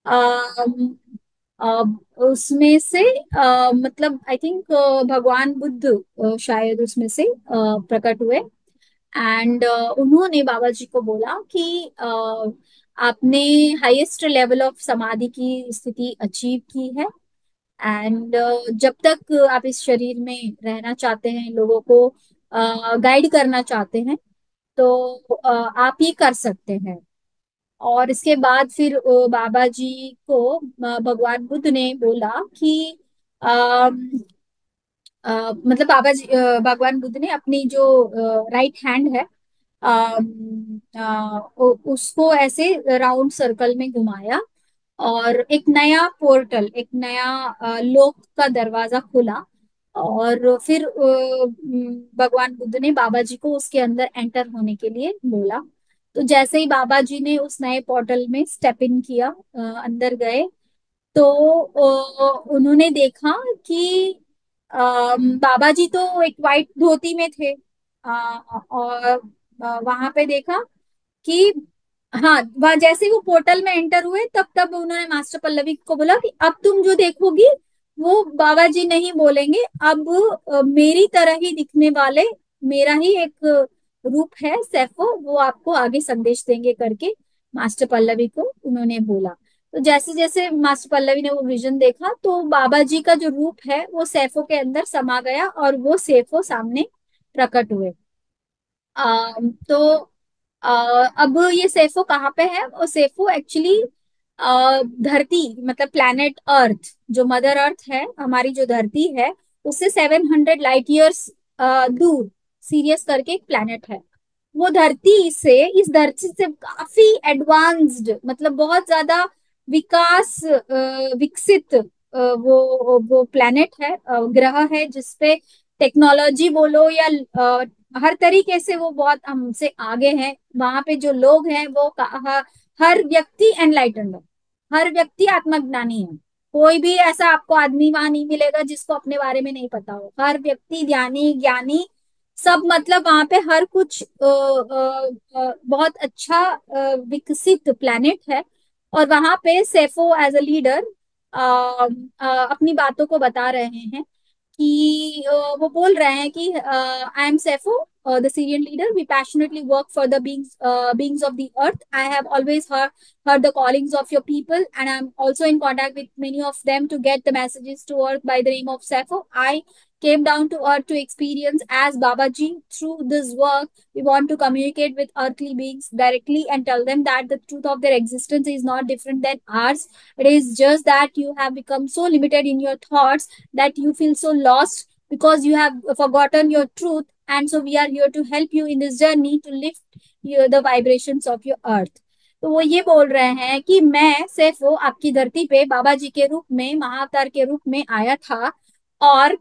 अ, उसमें से मतलब आई थिंक भगवान बुद्ध शायद उसमें से प्रकट हुए। एंड उन्होंने बाबा जी को बोला कि आपने हाईएस्ट लेवल ऑफ समाधि की स्थिति अचीव की है, एंड जब तक आप इस शरीर में रहना चाहते हैं, लोगों को गाइड करना चाहते हैं, तो आप ये कर सकते हैं। और इसके बाद फिर बाबा जी को भगवान बुद्ध ने बोला कि मतलब भगवान बुद्ध ने अपनी जो राइट हैंड है, उसको ऐसे राउंड सर्कल में घुमाया, और एक नया पोर्टल, एक नया लोक का दरवाजा खुला, और फिर भगवान बुद्ध ने बाबा जी को उसके अंदर एंटर होने के लिए बोला। तो जैसे ही बाबा जी ने उस नए पोर्टल में स्टेप इन किया, अंदर गए, तो उन्होंने देखा कि बाबा जी तो एक वाइट धोती में थे, और वहां पे देखा कि हाँ, वह जैसे ही वो पोर्टल में एंटर हुए, तब तब उन्होंने मास्टर पल्लवी को बोला कि अब तुम जो देखोगी वो बाबा जी नहीं बोलेंगे, अब मेरी तरह ही दिखने वाले, मेरा ही एक रूप है सैफो, वो आपको आगे संदेश देंगे करके मास्टर पल्लवी को उन्होंने बोला। तो जैसे जैसे मास्टर पल्लवी ने वो विजन देखा, तो बाबा जी का जो रूप है वो सैफो के अंदर समा गया, और वो सैफो सामने प्रकट हुए। तो अब ये सेफो कहाँ पे है? वो सेफो एक्चुअली धरती, मतलब प्लैनेट अर्थ, जो मदर अर्थ है, हमारी जो धरती है, उससे 700 लाइट ईयर्स दूर सीरियस करके एक प्लैनेट है, वो धरती से, इस धरती से काफी एडवांस्ड, मतलब बहुत ज्यादा विकास विकसित वो प्लेनेट है, ग्रह है, जिसपे टेक्नोलॉजी बोलो या हर तरीके से वो बहुत हमसे आगे हैं। वहां पे जो लोग हैं वो हर व्यक्ति एनलाइटेंड है, हर व्यक्ति आत्मज्ञानी है। कोई भी ऐसा आपको आदमी वहां नहीं मिलेगा जिसको अपने बारे में नहीं पता हो। हर व्यक्ति ध्यानी ज्ञानी सब, मतलब वहां पे हर कुछ बहुत अच्छा विकसित प्लेनेट है। और वहां पे सेफो एज अ लीडर अपनी बातों को बता रहे हैं कि वो बोल रहे हैं कि I am Sappho the Syrian leader. We passionately work for the beings of the earth. I have always heard the callings of your people, and I'm also in contact with many of them to get the messages to earth by the name of Sappho. I came down to earth to experience as Babaji. Through this work, we want to communicate with earthly beings directly and tell them that the truth of their existence is not different than ours. It is just that you have become so limited in your thoughts that you feel so lost because you have forgotten your truth. And so we are here to help you in this journey to lift the vibrations of your earth. तो वो ये बोल रहे हैं कि मैं सिर्फ वो आपकी धरती पे बाबा जी के रूप में, महाअवतार के रूप में आया था। और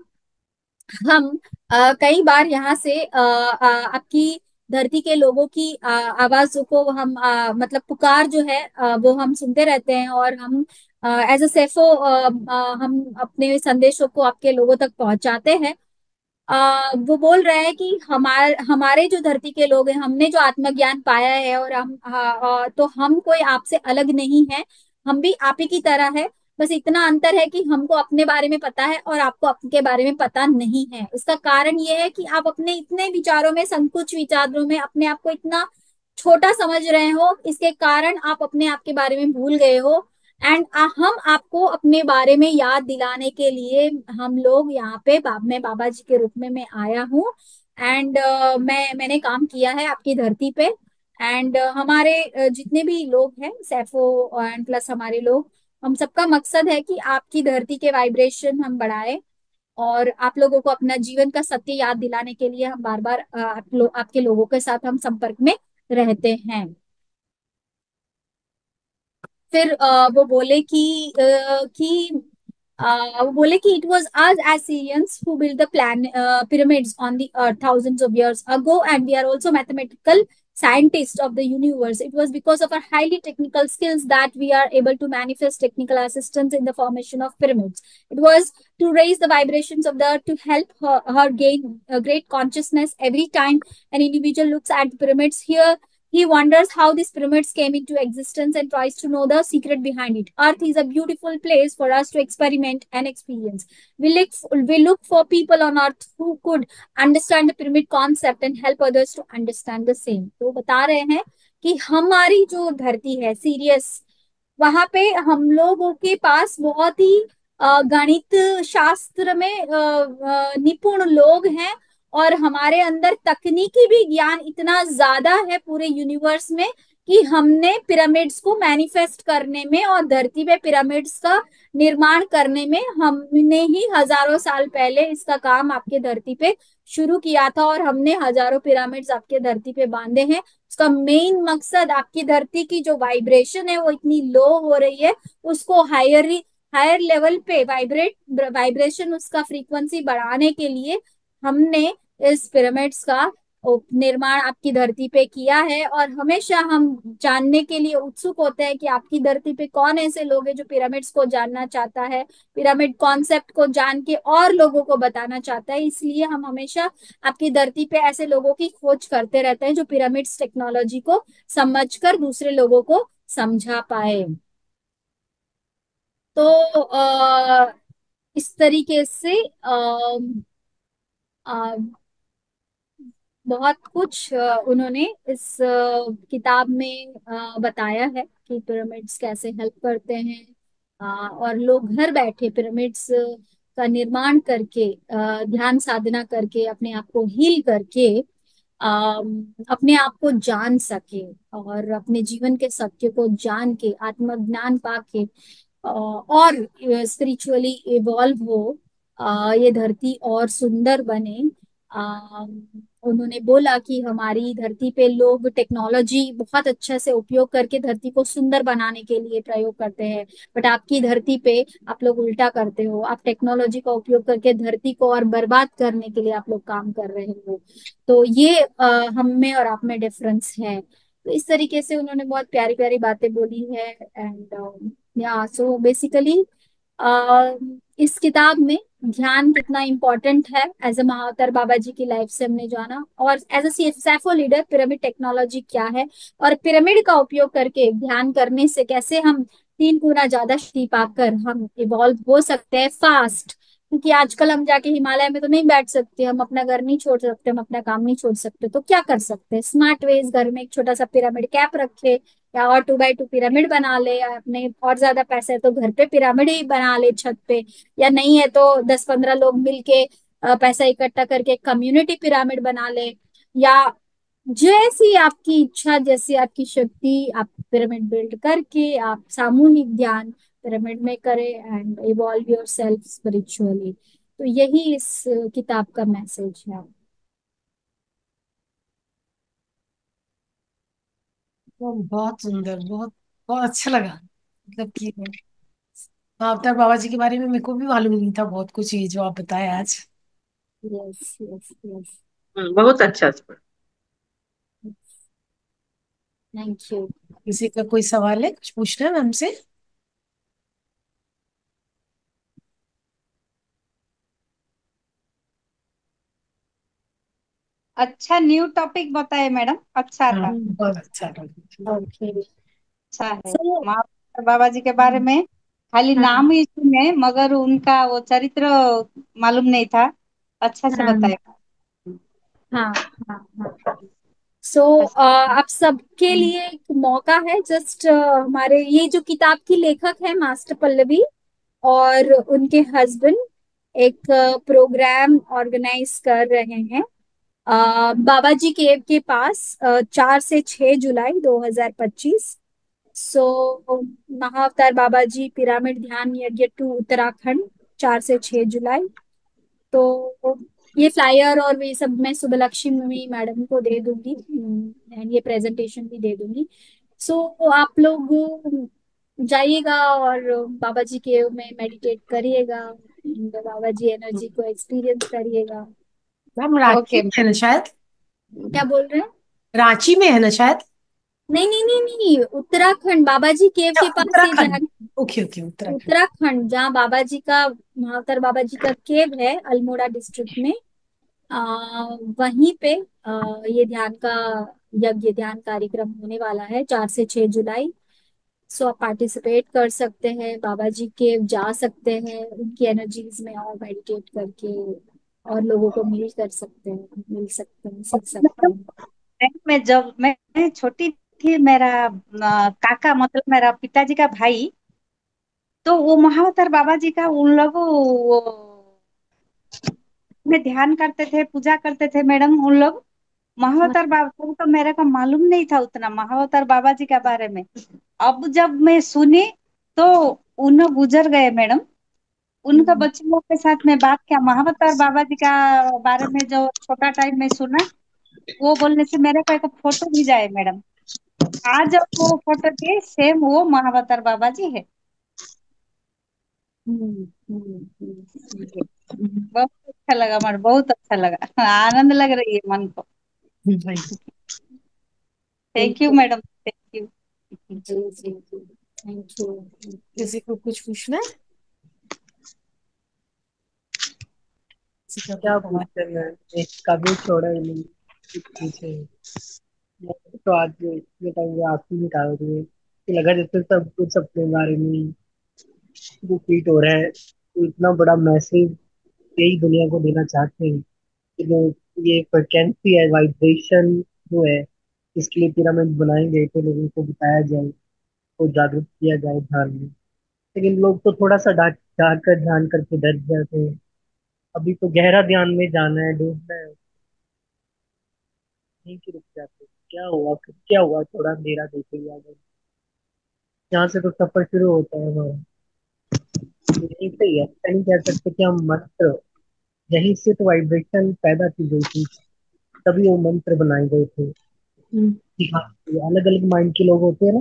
हम कई बार यहाँ से आपकी धरती के लोगों की आवाजों को हम मतलब पुकार जो है वो हम सुनते रहते हैं। और हम एज अ सेफो हम अपने संदेशों को आपके लोगों तक पहुंचाते हैं। वो बोल रहे हैं कि हमारे जो धरती के लोग हैं, हमने जो आत्मज्ञान पाया है, और तो हम कोई आपसे अलग नहीं है। हम भी आप ही की तरह है। बस इतना अंतर है कि हमको अपने बारे में पता है और आपको आपके बारे में पता नहीं है। इसका कारण ये है कि आप अपने इतने विचारों में, संकुच विचारों में अपने आप को इतना छोटा समझ रहे हो। इसके कारण आप अपने आप के बारे में भूल गए हो। एंड हम आपको अपने बारे में याद दिलाने के लिए हम लोग यहाँ पे मैं बाबा जी के रूप में मैं आया हूँ। एंड मैंने काम किया है आपकी धरती पे। एंड हमारे जितने भी लोग हैं सैफो एंड प्लस हमारे लोग, हम सबका मकसद है कि आपकी धरती के वाइब्रेशन हम बढ़ाए। और आप लोगों को अपना जीवन का सत्य याद दिलाने के लिए हम बार बार आपके लोगों के साथ हम संपर्क में रहते हैं। फिर वो बोले वो बोले कि it was us as Syrians who built the pyramids on the earth thousands of years ago, and we are also mathematical scientists of the universe. It was because of our highly technical skills that we are able to manifest technical assistance in the formation of pyramids. It was to raise the vibrations of the earth to help her gain a great consciousness. Every time an individual looks at the pyramids here, he wonders how these pyramids came into existence and tries to know the secret behind it. Earth is a beautiful place for us to experiment and experience. We look for people on Earth who could understand the pyramid concept and help others to understand the same. तो बता रहे हैं कि हमारी जो धरती है serious, वहां पे हम लोगों के पास बहुत ही गणित शास्त्र में निपुण लोग हैं। और हमारे अंदर तकनीकी भी ज्ञान इतना ज्यादा है पूरे यूनिवर्स में कि हमने पिरामिड्स को मैनिफेस्ट करने में और धरती पे पिरामिड्स का निर्माण करने में हमने ही हजारों साल पहले इसका काम आपके धरती पे शुरू किया था। और हमने हजारों पिरामिड्स आपके धरती पे बांधे हैं। उसका मेन मकसद आपकी धरती की जो वाइब्रेशन है वो इतनी लो हो रही है, उसको हायर लेवल पे वाइब्रेशन उसका फ्रीक्वेंसी बढ़ाने के लिए हमने इस पिरामिड्स का निर्माण आपकी धरती पे किया है। और हमेशा हम जानने के लिए उत्सुक होते हैं कि आपकी धरती पे कौन ऐसे लोग हैं जो पिरामिड्स को जानना चाहता है, पिरामिड कॉन्सेप्ट को जान के और लोगों को बताना चाहता है। इसलिए हम हमेशा आपकी धरती पे ऐसे लोगों की खोज करते रहते हैं जो पिरामिड्स टेक्नोलॉजी को समझकर दूसरे लोगों को समझा पाए। तो इस तरीके से बहुत कुछ उन्होंने इस किताब में बताया है कि पिरामिड्स कैसे हेल्प करते हैं। और लोग घर बैठे पिरामिड्स का निर्माण करके, ध्यान साधना करके, अपने आप को हील करके अपने आप को जान सके और अपने जीवन के सत्य को जान के आत्मज्ञान पाके और स्पिरिचुअली इवॉल्व हो, ये धरती और सुंदर बने। उन्होंने बोला कि हमारी धरती पे लोग टेक्नोलॉजी बहुत अच्छा से उपयोग करके धरती को सुंदर बनाने के लिए प्रयोग करते हैं, बट आपकी धरती पे आप लोग उल्टा करते हो, आप टेक्नोलॉजी का उपयोग करके धरती को और बर्बाद करने के लिए आप लोग काम कर रहे हो। तो ये हम में और आप में डिफरेंस है। तो इस तरीके से उन्होंने बहुत प्यारी प्यारी बातें बोली है। एंड या सो बेसिकली इस किताब में ध्यान कितना इम्पोर्टेंट है एज अ महाअवतार बाबा जी की लाइफ से हमने जाना, और as a Sappho leader pyramid technology क्या है, और पिरामिड का उपयोग करके ध्यान करने से कैसे हम 3 गुना ज्यादा शक्ति पाकर हम इवॉल्व हो सकते हैं फास्ट। क्योंकि आजकल हम जाके हिमालय में तो नहीं बैठ सकते, हम अपना घर नहीं छोड़ सकते, हम अपना काम नहीं छोड़ सकते, तो क्या कर सकते हैं, स्मार्ट वेज घर में एक छोटा सा पिरामिड कैप रखे, या और 2x2 पिरामिड बना ले, या अपने और ज्यादा पैसे है तो घर पे पिरामिड ही बना ले छत पे, या नहीं है तो 10-15 लोग मिलके पैसा इकट्ठा करके कम्युनिटी पिरामिड बना ले, या जैसी आपकी इच्छा जैसी आपकी शक्ति आप पिरामिड बिल्ड करके आप सामूहिक ध्यान पिरामिड में करें and evolve your self spiritually. तो यही इस किताब का मैसेज है। तो बहुत सुंदर, बहुत बहुत अच्छा लगा। मतलब कि अवतार बाबा जी के बारे में मेरे को भी मालूम नहीं था बहुत कुछ, ये जो आप बताए आज। Yes yes yes. बहुत अच्छा था। Thank you. किसी का कोई सवाल है, कुछ पूछना है हमसे? अच्छा न्यू टॉपिक बताए मैडम, अच्छा हाँ, था। बहुत अच्छा लगा। ओके। अच्छा है। सो महावीर बाबा जी के बारे में खाली हाँ नाम ही सुने, मगर उनका वो चरित्र मालूम नहीं था। अच्छा से हाँ बताया। हाँ हाँ हाँ। सो अच्छा। आप सबके लिए एक मौका है, जस्ट हमारे ये जो किताब की लेखक है मास्टर पल्लवी और उनके हस्बैंड एक प्रोग्राम ऑर्गेनाइज कर रहे हैं बाबा जी केव के पास 4 से 6 जुलाई 2025। सो महाअवतार बाबा जी पिरामिड ध्यान यज्ञ टू उत्तराखंड 4 से 6 जुलाई। तो ये फ्लायर और ये सब मैं सुबलक्ष्मी मैडम को दे दूंगी एंड ये प्रेजेंटेशन भी दे दूंगी। सो आप लोग जाइएगा और बाबा जी के में मेडिटेट करिएगा and बाबा जी एनर्जी को एक्सपीरियंस करिएगा। Ma'am Ranchi okay. में है ना शायद? क्या बोल रहे हैं? रांची में है ना शायद? नहीं नहीं नहीं नहीं, उत्तराखंड बाबा जी केव अच्छा, के पास ये उत्तराखंड। ध्यान। Okay okay, Uttarakhand. उत्तराखंड जहाँ बाबा जी का महाअवतार बाबा जी का केव है अल्मोड़ा डिस्ट्रिक्ट में, वहीं पे ये ध्यान का यज्ञ ध्यान कार्यक्रम होने वाला है 4 से 6 जुलाई। सो आप पार्टिसिपेट कर सकते हैं, बाबा जी के जा सकते हैं, उनकी एनर्जीज में और मेडिटेट करके और लोगों को मिल सकते हैं सीख सकते मतलब हैं। जब मैं छोटी थी, मेरा काका मतलब मेरा पिताजी का भाई, तो वो महाअवतार बाबा जी का उन लोग वो में ध्यान करते थे, पूजा करते थे मैडम उन लोग। महाअवतार बाबा को तो मेरे को मालूम नहीं था उतना महाअवतार बाबा जी के बारे में। अब जब मैं सुनी तो उन्हें गुजर गए मैडम। उनका बच्चों के साथ में बात किया महाअवतार बाबा जी का बारे में, जो छोटा टाइम में सुना, वो बोलने से मेरे को एक फोटो भी जाए मैडम। आज जब वो फोटो थे, सेम वो महाअवतार बाबा जी है। बहुत अच्छा लगा मैडम, बहुत अच्छा लगा। आनंद लग रही है मन को। भाई। थैंक यू बिल्कुल। Madam, thank you. जी जी जी। Thank you. किसी को कुछ पूछना है? किसी का कोई क्या सवाल? पूछते हैं, एक कभी छोड़ा ही नहीं कुछ पूछे। मैं तो आज ये टाइम में आंसू निकाल रही है कि लगा जैसे सब कुछ अपने बारे में रिपीट हो रहा है, तो इतना बड़ा मैसेज यही दुनिया को देना चाहते हैं कि जो ये फ्रिक्वेंसी है, वाइब्रेशन जो है, इसके लिए पिरामिड बनाए गए थे, लोगों को बताया जाए, को जागरूक किया जाए ध्यान में। लेकिन लोग तो थोड़ा सा डाक जाकर ध्यान करके डर जाते हैं। अभी तो गहरा ध्यान में जाना है, डूबना है, यहीं से रुक जाते हैं। क्या हुआ, फिर क्या हुआ, थोड़ा अंधेरा देखे आगे, यहाँ से तो सफर शुरू होता है हमारा। तो यहीं से ही है, नहीं कह सकते कि हम मंत्र, यहीं से तो वाइब्रेशन पैदा की गई थी। तभी वो मंत्र बनाए गए थे हम्म, कि हाँ, अलग अलग माइंड के लोग होते हैं ना,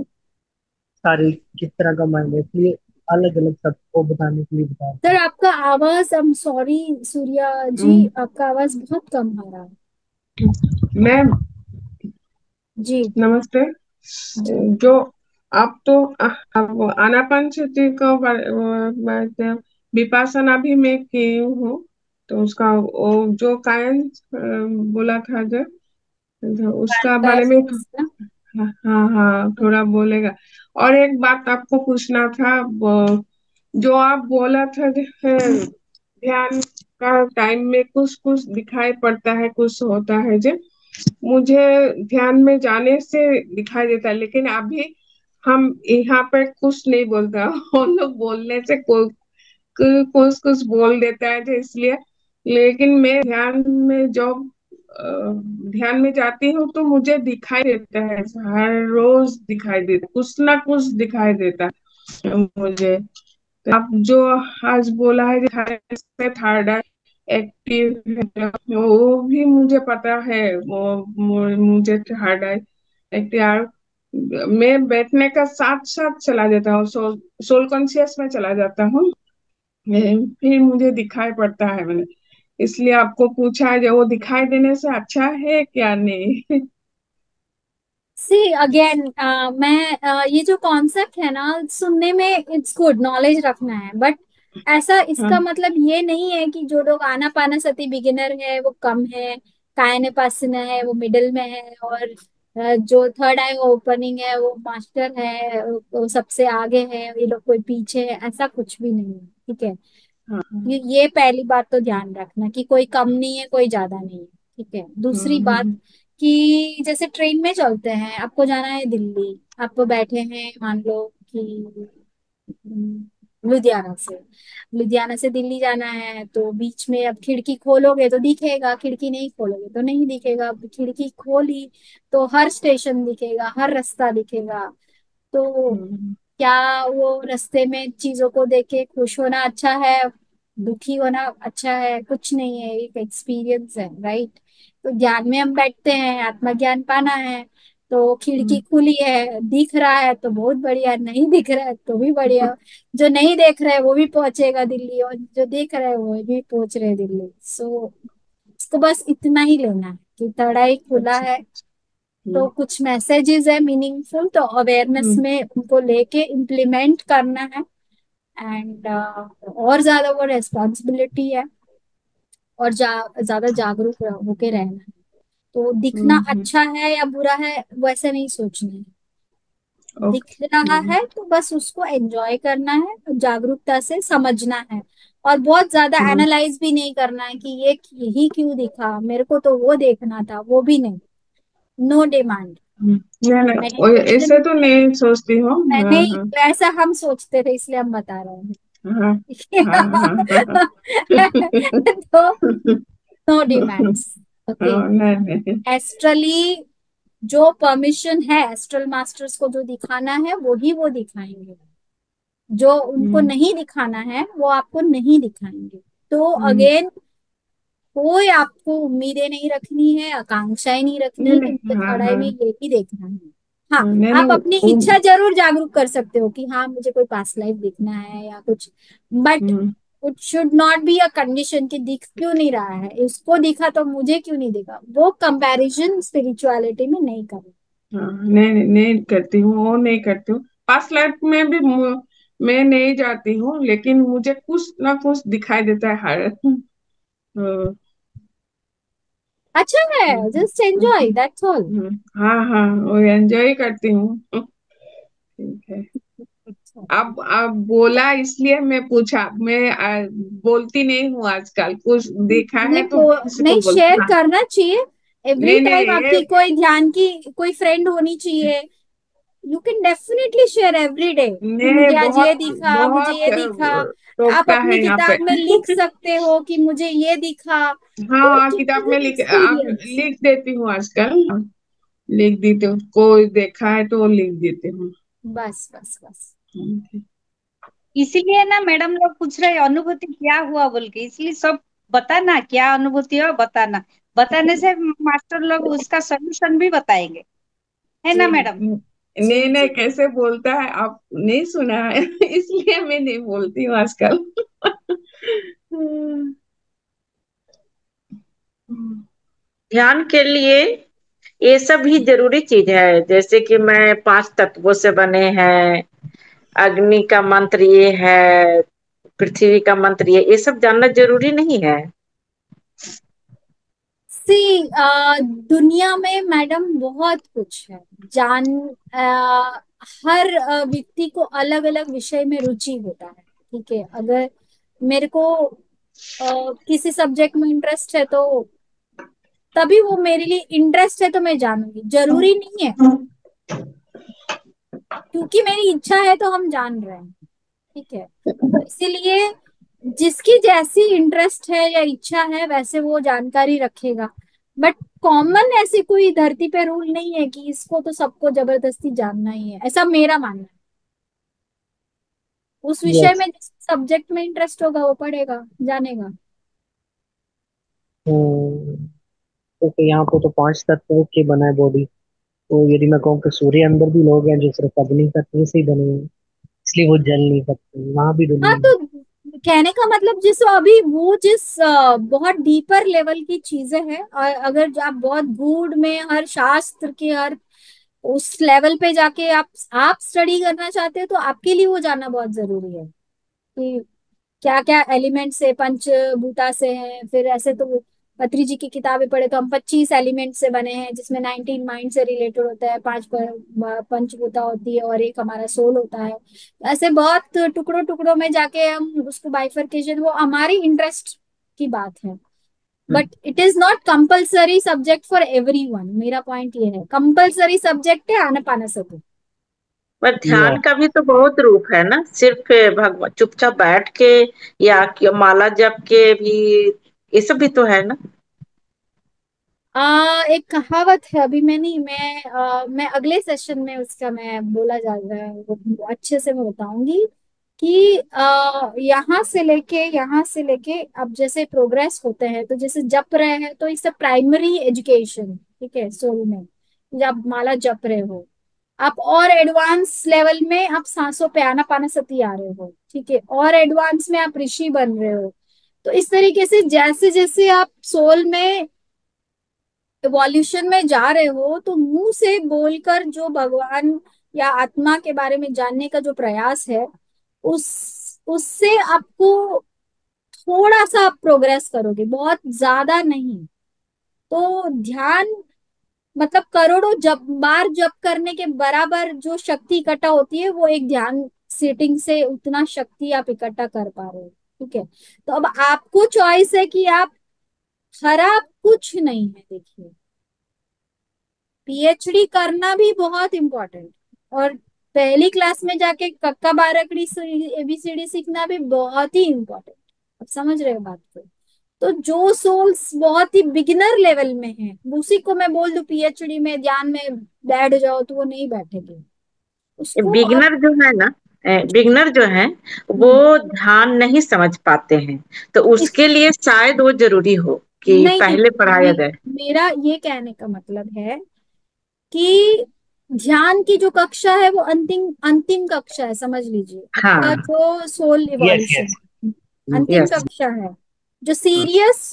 सारे किस तरह का माइंड है, इसलिए अलग अलग सबको बताने के लिए बता रहे सर हैं। आपका आवाज, आई एम सॉरी सूर्या जी, हम्म, आपका आवाज बहुत कम आ रहा है। मैम जी नमस्ते। जी। जो आप तो अब आनापानसति को विपासना भी मैं की हूँ, तो उसका वो जो कायन बोला था जो उसका बारे में ना? हाँ हाँ हाँ, थोड़ा बोलेगा। और एक बात आपको पूछना था, जो आप बोला था ध्यान का टाइम में कुछ कुछ दिखाई पड़ता है, कुछ होता है जो मुझे ध्यान में जाने से दिखाई देता है, लेकिन अभी हम यहाँ पे कुछ नहीं बोलता वो लोग बोलने से कुछ कुछ बोल देता है, तो इसलिए। लेकिन मैं ध्यान में जब ध्यान में जाती हूँ तो मुझे दिखाई देता है, हर रोज दिखाई देता, कुछ ना कुछ दिखाई देता है मुझे। तो आप जो आज बोला है थर्ड आई एक्टिव है, वो भी मुझे पता है। मुझे थर्ड आई एक्टिव, मैं बैठने का साथ साथ चला जाता हूँ, सोल कॉन्शियस में चला जाता हूँ, फिर मुझे दिखाई पड़ता है। मैंने इसलिए आपको पूछा है, जो वो दिखाई देने से अच्छा है क्या नहीं। सी अगेन, मैं ये जो कॉन्सेप्ट है ना, सुनने में इट्स गुड, नॉलेज रखना है, बट ऐसा इसका हाँ मतलब ये नहीं है कि जो लोग आनापानसती बिगिनर है वो कम है, कायनेपासना है वो मिडिल में है, और जो थर्ड आई ओपनिंग है वो मास्टर है, वो सबसे आगे है, ये लोग कोई पीछे है, ऐसा कुछ भी नहीं है। ठीक है, हाँ। ये पहली बात तो ध्यान रखना कि कोई कम नहीं है कोई ज्यादा नहीं है। ठीक है, दूसरी बात हम्म कि जैसे ट्रेन में चलते हैं, आपको जाना है दिल्ली, आप बैठे हैं मान लो कि लुधियाना से दिल्ली जाना है, तो बीच में अब खिड़की खोलोगे तो दिखेगा, खिड़की नहीं खोलोगे तो नहीं दिखेगा। अब खिड़की खोली तो हर स्टेशन दिखेगा, हर रास्ता दिखेगा। तो हम्म क्या वो रास्ते में चीजों को देख के खुश होना अच्छा है, दुखी होना अच्छा है? कुछ नहीं है, एक एक्सपीरियंस है, राइट? तो ध्यान में हम बैठते हैं, आत्मज्ञान पाना है, तो खिड़की हम्म खुली है, दिख रहा है तो बहुत बढ़िया, नहीं दिख रहा है तो भी बढ़िया। जो नहीं देख रहा है वो भी पहुंचेगा दिल्ली, और जो देख रहा है वो भी पहुंच रहे दिल्ली। सो इसको बस इतना ही लेना है कि तड़ाई खुला अच्छा। है, तो हम्म कुछ मैसेजेस है मीनिंगफुल, तो अवेयरनेस हम्म में उनको लेके इम्प्लीमेंट करना है। एंड और ज्यादा वो रेस्पॉन्सिबिलिटी है, और ज्यादा जागरूक होके रहना है। तो दिखना हम्म अच्छा है या बुरा है वैसे नहीं सोचना है, दिख ओके। रहा है तो बस उसको एंजॉय करना है, जागरूकता से समझना है, और बहुत ज्यादा हम्म एनालाइज भी नहीं करना है कि ये यही क्यों दिखा, मेरे को तो वो देखना था, वो भी नहीं। No demand. नहीं नहीं, मेडिटेशन ऐसे तो नहीं सोचती हूँ। हाँ नहीं, हाँ ऐसा हम सोचते थे इसलिए हम बता रहे हैं। हाँ हाँ हाँ हाँ तो नो डिमांड्स। ओके, हाँ, नहीं नहीं। एस्ट्रली जो परमिशन है एस्ट्रल मास्टर्स को जो दिखाना है वो दिखाएंगे, जो उनको हम्म नहीं दिखाना है वो आपको नहीं दिखाएंगे। तो हम्म, अगेन, कोई आपको उम्मीदें नहीं रखनी है, आकांक्षाएं नहीं रखनी नहीं है कि नहीं, मुझे हाँ थर्ड आई हाँ में यही देखना है। हाँ, नहीं आप नहीं अपनी इच्छा जरूर जागरूक कर सकते हो कि हाँ मुझे कोई पास्ट लाइफ देखना है या कुछ, but hmm it should not be a condition कि दिख क्यों नहीं रहा है, उसको दिखा तो मुझे क्यों नहीं दिखा। वो कंपैरिजन स्पिरिचुअलिटी में नहीं करना। हाँ, नहीं नहीं नहीं करती हूँ, वो नहीं करती हूँ। पास्ट लाइफ में भी मैं नहीं जाती हूँ, लेकिन मुझे कुछ ना कुछ दिखाई देता है हर अच्छा है, जस्ट एंजॉय, दैट्स ऑल। हाँ हाँ, वो एंजॉय करती हूँ। ठीक है। अब बोला इसलिए मैं पूछा, मैं बोलती नहीं हूँ आजकल, कुछ देखा नहीं है तो किसी को नहीं, बोलती। शेयर हाँ करना चाहिए एवरी नहीं नहीं टाइम। ये आपकी कोई ध्यान की कोई फ्रेंड होनी चाहिए, you can definitely share every day कि नहीं, मुझे आज ये बहुत दिखा, मुझे बहुत ये दिखा। आप टोकता अपनी है यहाँ पे। किताब में लिख सकते हो कि मुझे ये दिखा। हाँ तो हाँ, इट किताब इज में एन एक्सपीरियंस। लिख देती हूँ आजकल। लिख देती हूँ, कोई देखा है तो लिख देती हूँ। बस बस बस। इसीलिए ना मैडम लोग पूछ रहे अनुभूति क्या हुआ बोल के, इसलिए सब बताना क्या अनुभूति हो बताना। बताने से मास्टर लोग उसका सोल्यूशन भी बताएंगे, है ना जी मैडम? जी नहीं नहीं, जी। कैसे बोलता है, आप नहीं सुना है इसलिए मैं नहीं बोलती हूँ आजकल ध्यान के लिए ये सब भी जरूरी चीज है, जैसे कि मैं 5 तत्वों से बने हैं, अग्नि का मंत्र ये है, पृथ्वी का मंत्र ये सब जानना जरूरी नहीं है। सी दुनिया में मैडम बहुत कुछ है जान। हर व्यक्ति को अलग अलग विषय में रुचि होता है। ठीक है, अगर मेरे को किसी सब्जेक्ट में इंटरेस्ट है तो तभी वो मेरे लिए इंटरेस्ट है तो मैं जानूंगी, जरूरी नहीं है क्योंकि मेरी इच्छा है तो हम जान रहे हैं। ठीक है, तो इसीलिए जिसकी जैसी इंटरेस्ट है या इच्छा है वैसे वो जानकारी रखेगा। बट कॉमन ऐसी कोई धरती पे रूल नहीं है कि इसको तो सबको जबरदस्ती जानना ही है, ऐसा मेरा मानना है। उस विषय यस। में जिस सब्जेक्ट में इंटरेस्ट होगा वो पढ़ेगा, जानेगा। ओके, यहाँ पे तो 5 तत्वों के बना है बॉडी। तो यदि मैं कहूँ कि सूर्य अंदर भी लोग हैं जो सिर्फ अग्नि तत्व से ही बने हैं, इसलिए वो जल नहीं सकते, वहां भी हाँ, दुनिया है। तो कहने का मतलब जिस बहुत डीपर लेवल की चीजें हैं, और अगर जो आप बहुत गूढ़ में हर शास्त्र के हर उस लेवल पे जाके आप स्टडी करना चाहते हो तो आपके लिए वो जानना बहुत जरूरी है कि क्या क्या एलिमेंट से पंचभूता से हैं। फिर ऐसे तो पत्री जी की किताबें पढ़े तो हम 25 एलिमेंट से बने हैं, जिसमें 19 माइंड से रिलेटेड होता है, पांच पंचभूता होती है और एक हमारा सोल होता है। ऐसे बहुत टुकड़ों टुकड़ों में जाके हम उसको बाइफरकेशन, वो हमारी इंटरेस्ट की बात है। But it is not compulsory subject for everyone. मेरा पॉइंट ये है, कंपल्सरी सब्जेक्ट है आनापानसति। पर ध्यान यस। का भी तो बहुत रूप है ना, सिर्फ भगवान चुपचाप बैठ के या माला जप के भी, ये सब भी तो है ना। एक कहावत है, अभी मैं नहीं, मैं अगले सेशन में उसका मैं बोला जा रहा है वो अच्छे से मैं बताऊंगी कि यहाँ से लेके अब जैसे प्रोग्रेस होते हैं तो जैसे जप रहे हैं तो इससे प्राइमरी एजुकेशन, ठीक है, सोल में जब माला जप रहे हो आप, और एडवांस लेवल में आप सांसों पे आनापानसती आ रहे हो, ठीक है, और एडवांस में आप ऋषि बन रहे हो। तो इस तरीके से जैसे जैसे आप सोल में इवोल्यूशन में जा रहे हो तो मुंह से बोलकर जो भगवान या आत्मा के बारे में जानने का जो प्रयास है उस उससे आपको थोड़ा सा आप प्रोग्रेस करोगे, बहुत ज्यादा नहीं। तो ध्यान मतलब करोड़ों जप बार जप करने के बराबर जो शक्ति इकट्ठा होती है वो एक ध्यान सीटिंग से उतना शक्ति आप इकट्ठा कर पा रहे हो। ठीक है, तो अब आपको चॉइस है कि आप, खराब कुछ नहीं है देखिए, पीएचडी करना भी बहुत इम्पोर्टेंट, और पहली क्लास में जाके कक्का बारकड़ी एबीसीडी सीखना भी बहुत ही इम्पोर्टेंट। अब समझ रहे हो बात को? तो जो सोल्स बहुत ही बिगिनर लेवल में है उसी को मैं बोल दूं पीएचडी में ध्यान में बैठ जाओ तो वो नहीं बैठेंगे, उसको अब। बिगनर जो है ना, बिगनर जो है वो हम्म, ध्यान नहीं समझ पाते हैं, तो इस उसके लिए शायद वो जरूरी हो कि नहीं नहीं, पहले पढ़ाया जाए। मेरा ये कहने का मतलब है कि ध्यान की जो कक्षा है वो अंतिम अंतिम कक्षा है, समझ लीजिए आपका हाँ। जो सोल यस इवोल्यूशन यस। अंतिम यस। कक्षा है। जो सीरियस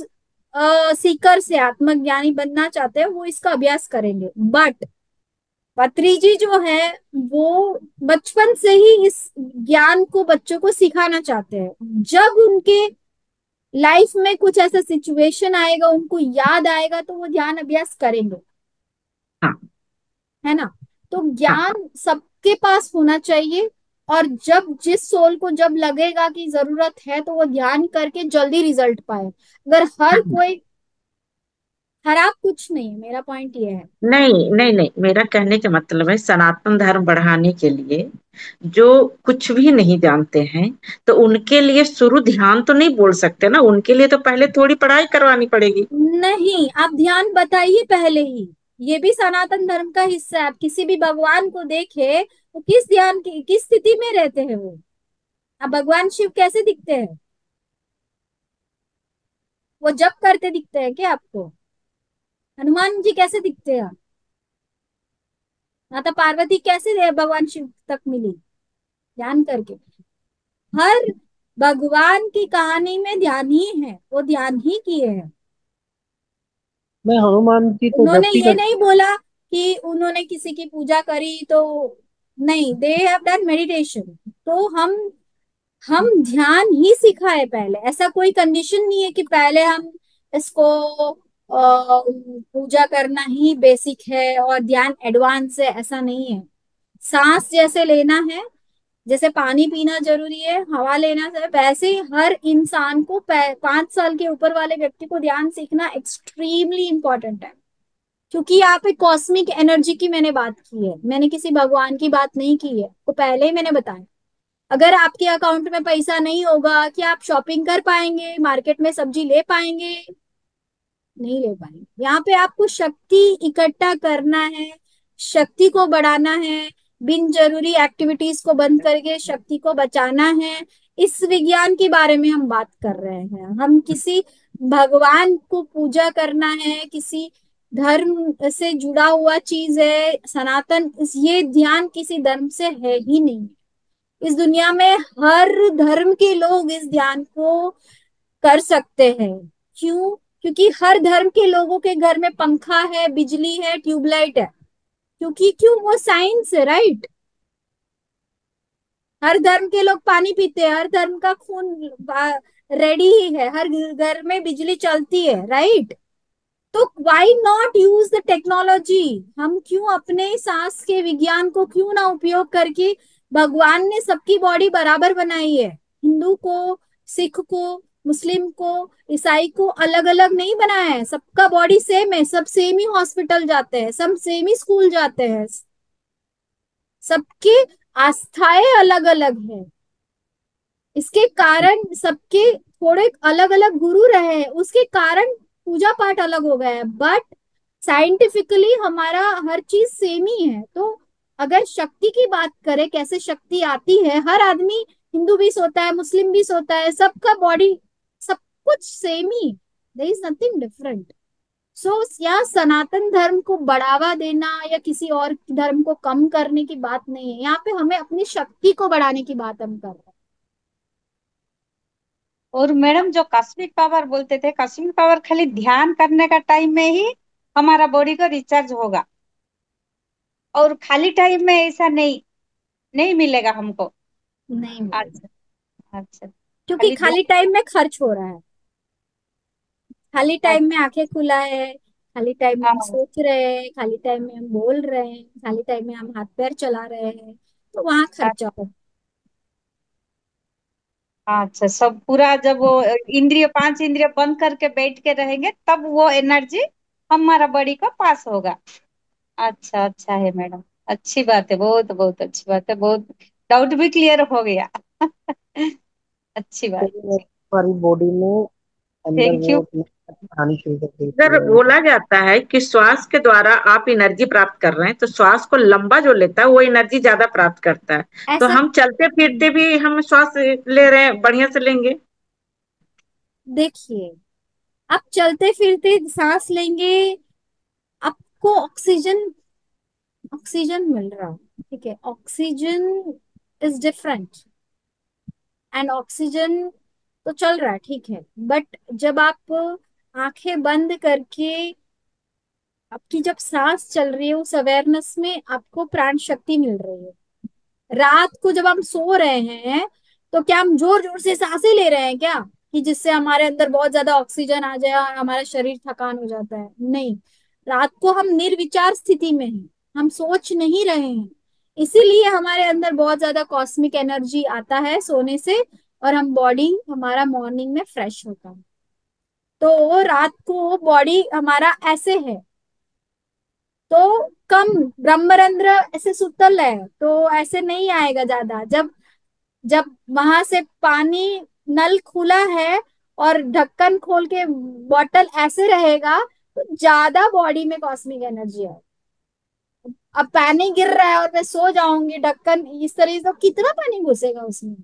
सीकर से आत्मज्ञानी बनना चाहते हैं वो इसका अभ्यास करेंगे। बट पत्री जी जो है वो बचपन से ही इस ज्ञान को बच्चों को सिखाना चाहते हैं। जब उनके लाइफ में कुछ ऐसा सिचुएशन आएगा उनको याद आएगा तो वो ध्यान अभ्यास करेंगे, हाँ। है ना? तो हाँ। ज्ञान सबके पास होना चाहिए, और जब जिस सोल को जब लगेगा कि जरूरत है तो वो ध्यान करके जल्दी रिजल्ट पाए। अगर हर हाँ। कोई, खराब कुछ नहीं है, मेरा पॉइंट ये है। नहीं नहीं नहीं, मेरा कहने का मतलब है सनातन धर्म बढ़ाने के लिए जो कुछ भी नहीं जानते हैं, तो उनके लिए शुरू ध्यान तो नहीं बोल सकते ना, उनके लिए तो पहले थोड़ी पढ़ाई करवानी पड़ेगी। नहीं, आप ध्यान बताइए पहले ही, ये भी सनातन धर्म का हिस्सा है। आप किसी भी भगवान को देखे वो किस ध्यान की किस स्थिति में रहते हैं वो, अब भगवान शिव कैसे दिखते हैं? वो जप करते दिखते हैं क्या आपको? हनुमान जी कैसे दिखते हैं? माता पार्वती कैसे भगवान शिव तक मिली? ध्यान करके। हर भगवान की कहानी में ध्यान ही है, वो ध्यान ही किए हैं। मैं हनुमान जी तो उन्होंने भक्ति ये कर। नहीं बोला कि उन्होंने किसी की पूजा करी तो, नहीं, दे हैव डन मेडिटेशन। तो हम ध्यान ही सिखाए पहले। ऐसा कोई कंडीशन नहीं है कि पहले हम इसको पूजा करना ही बेसिक है और ध्यान एडवांस है, ऐसा नहीं है। सांस जैसे लेना है, जैसे पानी पीना जरूरी है, हवा लेना है, वैसे ही हर इंसान को 5 साल के ऊपर वाले व्यक्ति को ध्यान सीखना एक्सट्रीमली इंपॉर्टेंट है। क्योंकि यहाँ पे कॉस्मिक एनर्जी की मैंने बात की है, मैंने किसी भगवान की बात नहीं की है, तो पहले ही मैंने बताया। अगर आपके अकाउंट में पैसा नहीं होगा, क्या आप शॉपिंग कर पाएंगे, मार्केट में सब्जी ले पाएंगे? नहीं ले पाएंगे। यहाँ पे आपको शक्ति इकट्ठा करना है, शक्ति को बढ़ाना है, बिन जरूरी एक्टिविटीज को बंद करके शक्ति को बचाना है। इस विज्ञान के बारे में हम बात कर रहे हैं। हम किसी भगवान को पूजा करना है, किसी धर्म से जुड़ा हुआ चीज है सनातन, ये ध्यान किसी धर्म से है ही नहीं। इस दुनिया में हर धर्म के लोग इस ध्यान को कर सकते हैं। क्यों? क्योंकि हर धर्म के लोगों के घर में पंखा है, बिजली है, ट्यूबलाइट है। क्योंकि क्यों? वो साइंस है, राइट। हर धर्म के लोग पानी पीते हैं, हर धर्म का खून रेडी ही है, हर घर में बिजली चलती है, राइट। तो why not use the technology? हम क्यों अपने सांस के विज्ञान को क्यों ना उपयोग करके? भगवान ने सबकी बॉडी बराबर बनाई है। हिंदू को, सिख को, मुस्लिम को, ईसाई को अलग अलग नहीं बनाया है। सबका बॉडी सेम है, सब सेम ही हॉस्पिटल जाते हैं, सब सेम ही स्कूल जाते हैं। सबकी आस्थाएं अलग अलग है। इसके कारण सबके थोड़े अलग अलग गुरु रहे हैं, उसके कारण पूजा पाठ अलग हो गया है, बट साइंटिफिकली हमारा हर चीज सेम ही है। तो अगर शक्ति की बात करें, कैसे शक्ति आती है, हर आदमी, हिंदू भी सोता है, मुस्लिम भी सोता है, सबका बॉडी, सब कुछ सेम ही, there is nothing different. So या सनातन धर्म को बढ़ावा देना या किसी और धर्म को कम करने की बात नहीं है, यहाँ पे हमें अपनी शक्ति को बढ़ाने की बात हम कर रहे हैं। और मैडम जो कॉस्मिक पावर बोलते थे, कॉस्मिक पावर खाली ध्यान करने का टाइम में ही हमारा बॉडी को रिचार्ज होगा, और खाली टाइम में ऐसा नहीं, नहीं मिलेगा हमको। नहीं मिलेगा, अच्छा। अच्छा। क्योंकि खाली खाली ध्यान। टाइम में खर्च हो रहा है। खाली टाइम में आंखें खुला है, खाली टाइम में हम हाँ। सोच रहे हैं, खाली टाइम में हम बोल रहे हैं, खाली टाइम में हम हाथ पैर चला रहे हैं, तो वहां खर्चा हो। अच्छा, सब पूरा जब वो इंद्रिय, 5 इंद्रिय बंद करके बैठ के रहेंगे तब वो एनर्जी हमारा बॉडी को पास होगा। अच्छा, अच्छा है मैडम। अच्छी बात है, बहुत बहुत अच्छी बात है, बहुत डाउट भी क्लियर हो गया। अच्छी तो बात। हमारी बॉडी में अंदर थैंक वो यू। अपनी आनी शुरू कर देती अगर है। बोला जाता है कि श्वास के द्वारा आप एनर्जी प्राप्त कर रहे हैं, तो श्वास को लंबा जो लेता है वो एनर्जी ज्यादा प्राप्त करता है। तो ऐसा हम चलते फिरते भी हम श्वास ले रहे हैं, बढ़िया से लेंगे। देखिए, आप चलते फिरते सांस लेंगे, आपको ऑक्सीजन, ऑक्सीजन मिल रहा है, ठीक है, oxygen is different, and oxygen तो चल रहा है, ठीक है। बट जब आप आंखें बंद करके, आपकी जब सांस चल रही है, उस अवेयरनेस में आपको प्राण शक्ति मिल रही है। रात को जब हम सो रहे हैं, तो क्या हम जोर जोर से सांसें ले रहे हैं क्या, कि जिससे हमारे अंदर बहुत ज्यादा ऑक्सीजन आ जाए और हमारा शरीर थकान हो जाता है? नहीं। रात को हम निर्विचार स्थिति में हैं, हम सोच नहीं रहे हैं, इसीलिए हमारे अंदर बहुत ज्यादा कॉस्मिक एनर्जी आता है सोने से, और हम बॉडी हमारा मॉर्निंग में फ्रेश होता है। तो रात को बॉडी हमारा ऐसे है, तो कम ब्रह्मरंध्र ऐसे सुतल है, तो ऐसे नहीं आएगा ज्यादा। जब जब वहां से पानी, नल खुला है और ढक्कन खोल के बॉटल ऐसे रहेगा, तो ज्यादा बॉडी में कॉस्मिक एनर्जी है। अब पानी गिर रहा है और मैं सो जाऊंगी ढक्कन इस तरीके से, तो कितना पानी घुसेगा उसमें?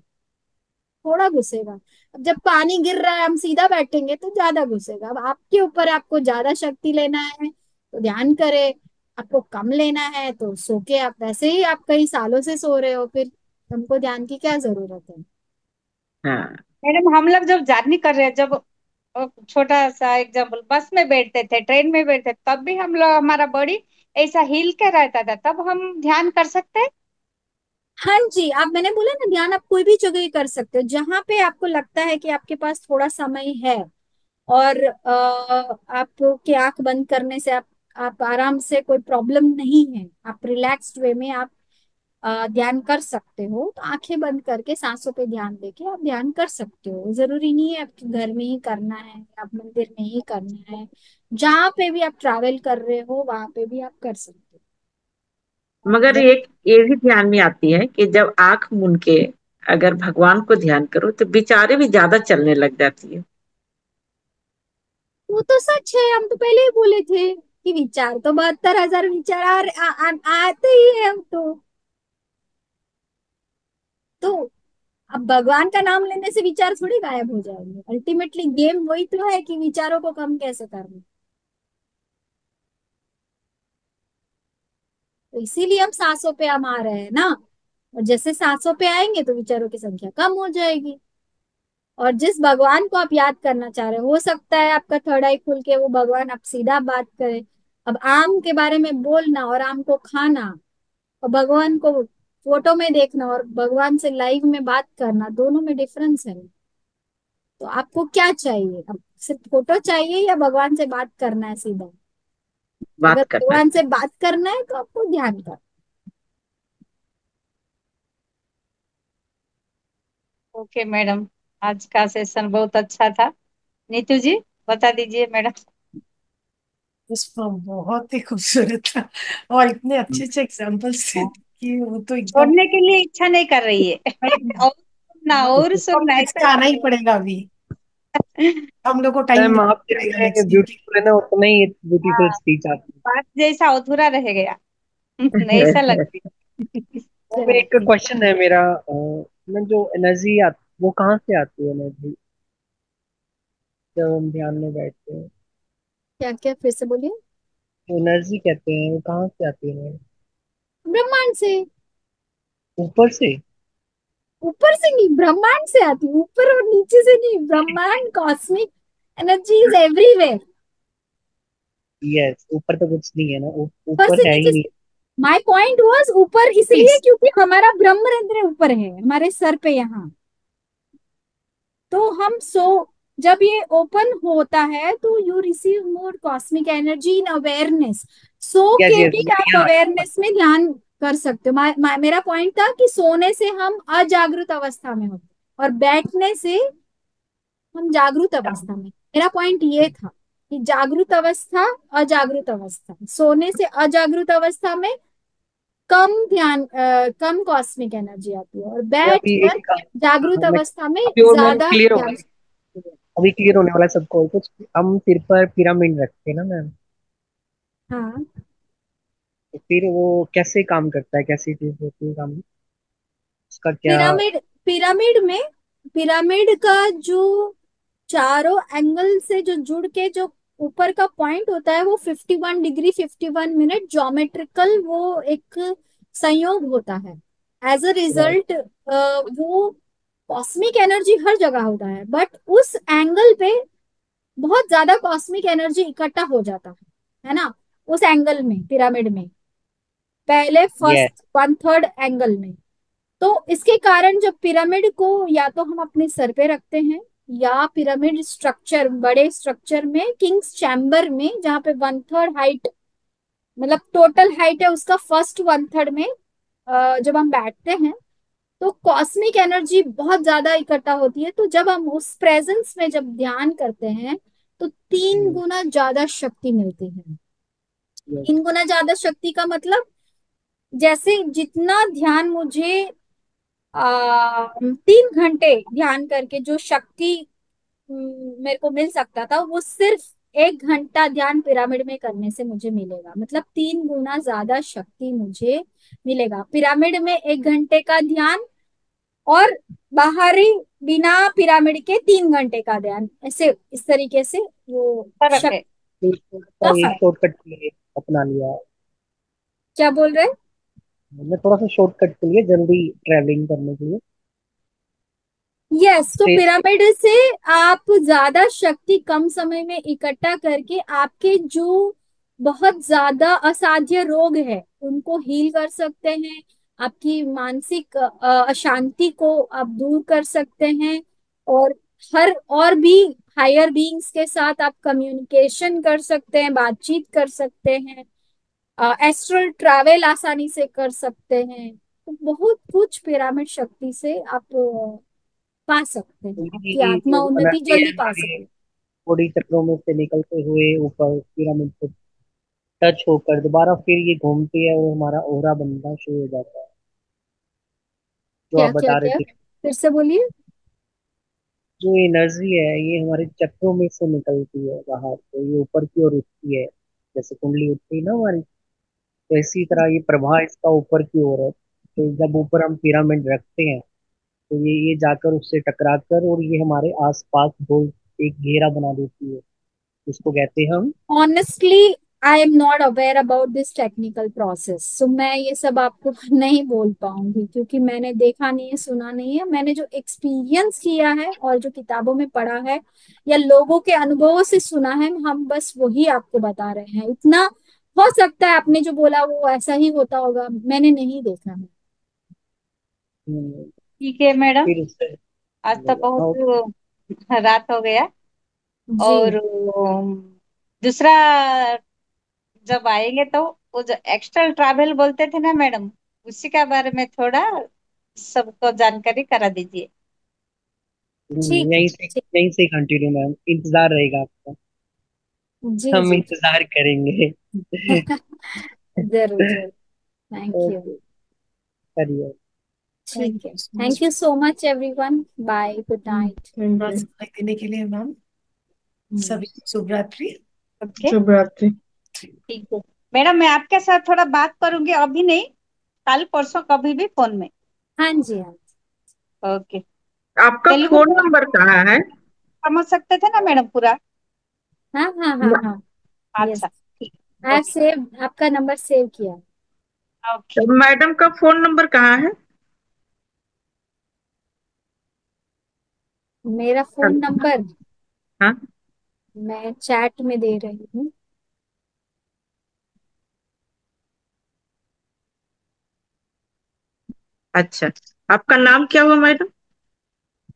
थोड़ा घुसेगा। अब जब पानी गिर रहा है, हम सीधा बैठेंगे तो ज्यादा घुसेगा। अब आपके ऊपर है, आपको ज्यादा शक्ति लेना है तो ध्यान करें। आपको कम लेना है तो सो के, आप वैसे ही आप कई सालों से सो रहे हो, फिर हमको ध्यान की क्या जरूरत है। हाँ। मैडम हम लोग जब जर्नी कर रहे हैं, जब छोटा सा एग्जाम्पल, बस में बैठते थे, ट्रेन में बैठते थे, तब भी हम लोग, हमारा बॉडी ऐसा हिल के रहता था, तब हम ध्यान कर सकते हैं। हाँ जी, आप, मैंने बोला ना, ध्यान आप कोई भी जगह कर सकते हो जहां पे आपको लगता है कि आपके पास थोड़ा समय है, और आपके आंख बंद करने से आप आराम से, कोई प्रॉब्लम नहीं है, आप रिलैक्स्ड वे में आप ध्यान कर सकते हो, तो आंखें बंद करके सांसों पे ध्यान देके आप ध्यान कर सकते हो। जरूरी नहीं है आपके घर में ही करना है, आप मंदिर में ही करना है, जहाँ पे भी आप ट्रैवल कर रहे हो वहां पे भी आप कर सकते मगर हो। एक ये भी ध्यान में आती है कि जब आंख मूंद के अगर भगवान को ध्यान करो तो विचारें भी ज्यादा चलने लग जाती है। वो तो सच है, हम तो पहले ही बोले थे कि विचार तो 72,000 विचार आते ही है, तो अब भगवान का नाम लेने से विचार थोड़ी गायब हो जाएंगे। अल्टीमेटली गेम वही तो है कि विचारों को कम कैसे करना। तो इसीलिए हम सांसों पे हम आ रहे हैं ना, और जैसे सांसों पे आएंगे तो विचारों की संख्या कम हो जाएगी। और जिस भगवान को आप याद करना चाह रहे हो सकता है आपका थर्ड आई खुल के वो भगवान आप सीधा बात करें। अब आम के बारे में बोलना और आम को खाना, और भगवान को फोटो में देखना और भगवान से लाइव में बात करना, दोनों में डिफरेंस है। तो आपको क्या चाहिए, अब सिर्फ फोटो चाहिए या भगवान से बात करना है सीधा। अगर बात करना भगवान से चाहिए। बात करना है तो आपको ध्यान कर। ओके मैडम, आज का सेशन बहुत अच्छा था। नीतू जी बता दीजिए मैडम। पुष्पा बहुत ही खूबसूरत था, और इतने अच्छे अच्छे एग्जाम्पल्स थे कि वो तो एकदम छोड़ने के लिए इच्छा नहीं कर रही है। और सुनना हाँ, और पुष्पा सुनना, खींच ऐसा के आना कर ही पड़ेगा अभी। हम लोग को टाइम मैम देना आप पड़ेगा जितने नेक्स्ट वीक। ब्यूटीफुल है ना उतना ही ब्यूटीफुल हाँ, स्पीच आती है। बात जैसा अधूरा रह गया। ऐसा लगती है। वो एक क्वेश्चन है मेरा, मैम जो एनर्जी आती वो कहाँ से आती है एनर्जी जब हम ध्यान में बैठते हैं? क्या क्या फिर से बोलिए। एनर्जी कहते हैं वो कहाँ से आती है? ब्रह्मांड से। ऊपर से? ऊपर से नहीं, ब्रह्मांड से आती है, ऊपर और नीचे से नहीं। ब्रह्मांड, cosmic energy is everywhere. Yes, ऊपर तो कुछ नहीं है ना, ऊपर ऊपर से है ही नीचे नहीं। से। माय पॉइंट वाज ऊपर इसलिए प्लीज। क्योंकि हमारा ब्रह्मरंध्र ऊपर है, हमारे सर पे यहाँ। तो हम सो जब ये ओपन होता है तो you receive more cosmic energy in awareness. So yes के यस, भी मेरे आप यहाँ अवेयरनेस में ध्यान कर सकते हो। मेरा पॉइंट था कि सोने से हम अजागृत अवस्था में होते हैं और बैठने से हम जागृत अवस्था में। मेरा पॉइंट ये था कि जागृत अवस्था, अजागृत अवस्था, सोने से अजागृत अवस्था में कम ध्यान, कम कॉस्मिक एनर्जी आती है, और ये अभी बैठकर एक जागृत मैं अवस्था में अभी और मैम ज्यादा क्लियर होगा। ध्यान। अभी क्लियर होने वाला है सबको। कुछ हम सिर पर पिरामिड रखते हैं ना मैम, हाँ, तो फिर वो कैसे काम करता है, कैसी चीज होती है काम, उसका क्या? पिरामिड, पिरामिड में, पिरामिड का जो चारों एंगल से जो जुड़ के जो ऊपर का पॉइंट होता है वो 51 डिग्री 51 मिनट ज्योमेट्रिकल वो एक संयोग होता है। एज अ रिजल्ट वो कॉस्मिक एनर्जी हर जगह होता है, बट उस एंगल पे बहुत ज्यादा कॉस्मिक एनर्जी इकट्ठा हो जाता है ना, उस एंगल में, पिरामिड में, पहले यस। फर्स्ट 1/3 एंगल में। तो इसके कारण जब पिरामिड को या तो हम अपने सर पे रखते हैं, या पिरामिड स्ट्रक्चर, बड़े स्ट्रक्चर में, किंग्स चैम्बर में, जहाँ पे 1/3 हाइट, मतलब टोटल हाइट है उसका फर्स्ट 1/3 में, जब हम बैठते हैं तो कॉस्मिक एनर्जी बहुत ज्यादा इकट्ठा होती है। तो जब हम उस प्रेजेंस में जब ध्यान करते हैं तो 3 गुना ज्यादा शक्ति मिलती है। यस। 3 गुना ज्यादा शक्ति का मतलब, जैसे जितना ध्यान मुझे 3 घंटे ध्यान करके जो शक्ति मेरे को मिल सकता था, वो सिर्फ 1 घंटा ध्यान पिरामिड में करने से मुझे मिलेगा। मतलब 3 गुना ज्यादा शक्ति मुझे मिलेगा पिरामिड में 1 घंटे का ध्यान, और बाहरी बिना पिरामिड के 3 घंटे का ध्यान। ऐसे इस तरीके से वो फर्क है। शक्ति का ये फर्क। शॉर्टकट है। अपना लिया है। क्या बोल रहे? मैं थोड़ा सा शॉर्टकट के लिए, जल्दी ट्रैवलिंग करने के लिए। यस, तो स्टे पिरामिड से आप ज्यादा शक्ति कम समय में इकट्ठा करके आपके जो बहुत ज्यादा असाध्य रोग है उनको हील कर सकते हैं। आपकी मानसिक अशांति को आप दूर कर सकते हैं। और हर और भी हायर बीइंग्स के साथ आप कम्युनिकेशन कर सकते हैं, बातचीत कर सकते हैं। एस्ट्रल ट्रैवल आसानी से कर सकते हैं। तो बहुत कुछ पिरामिड शक्ति से आप पा सकते हैं, आपकी ये आत्मा जो उन्नति एनर्जी है जल्दी पा हमारे सकते हैं। बॉडी चक्रों में से निकलते हुए ऊपर पिरामिड से टच होकर दोबारा फिर ये घूमती है, और हमारा ओरा बनना शुरू हो जाता है, जो क्या आप क्या बता रहे क्या? थे। फिर से बोलिए। जो एनर्जी है ये हमारे चक्रों में से निकलती है बाहर, तो ये ऊपर की ओर उठती है। जैसे कुंडली उठती है ना हमारी, तो इसी तरह ये प्रवाह इसका ऊपर की ओर है। तो जब ऊपर हम पिरामिड रखते हैं, तो ये जाकर उससे टकरा कर और ये हमारे आसपास गोल एक घेरा बना देती है, इसको कहते हैं हम। Honestly I am not aware about this technical process, so मैं ये सब आपको नहीं बोल पाऊंगी क्योंकि मैंने देखा नहीं है, सुना नहीं है। मैंने जो एक्सपीरियंस किया है और जो किताबों में पढ़ा है या लोगों के अनुभवों से सुना है, हम बस वही आपको बता रहे हैं। इतना हो सकता है आपने जो बोला वो ऐसा ही होता होगा, मैंने नहीं देखा है। हम्म, ठीक है मैडम, फिर उससे आज तो हाँ। बहुत रात हो गया। जी। और दूसरा जब आएंगे तो वो जो एक्स्ट्रल ट्रैवल बोलते थे ना मैडम, उसी के बारे में थोड़ा सबको जानकारी करा दीजिए। ठीक है। ठीक। यहीं से कंटिन्यू मैम, इंतजार रहेगा आपका। जी हम जी। इंतजार करेंगे। जरूर जरूर। Thank you. ओके, करिए। ठीक थैंक है, you so thank much you so much everyone. Bye, good night. Thank थोड़ा यू। समय देने के लिए मैम। सभी को शुभ रात्रि। ओके, शुभ रात्रि। ठीक है मैडम, मैं आपके साथ थोड़ा बात करूंगी, अभी नहीं, कल परसों कभी भी फोन में। हाँ जी, हाँ। ओके। आपका तेलुगु फोन में नंबर कहाँ है? समझ सकते थे ना मैडम पूरा? हाँ हाँ हाँ हाँ। यस, अच्छा, ठीक। I have okay. सेव, आपका नंबर सेव किया। ओके। तो मैडम का फोन नंबर कहाँ है? मेरा फोन नंबर हाँ, मैं चैट में दे रही हूँ। अच्छा। आपका नाम क्या हुआ मैडम?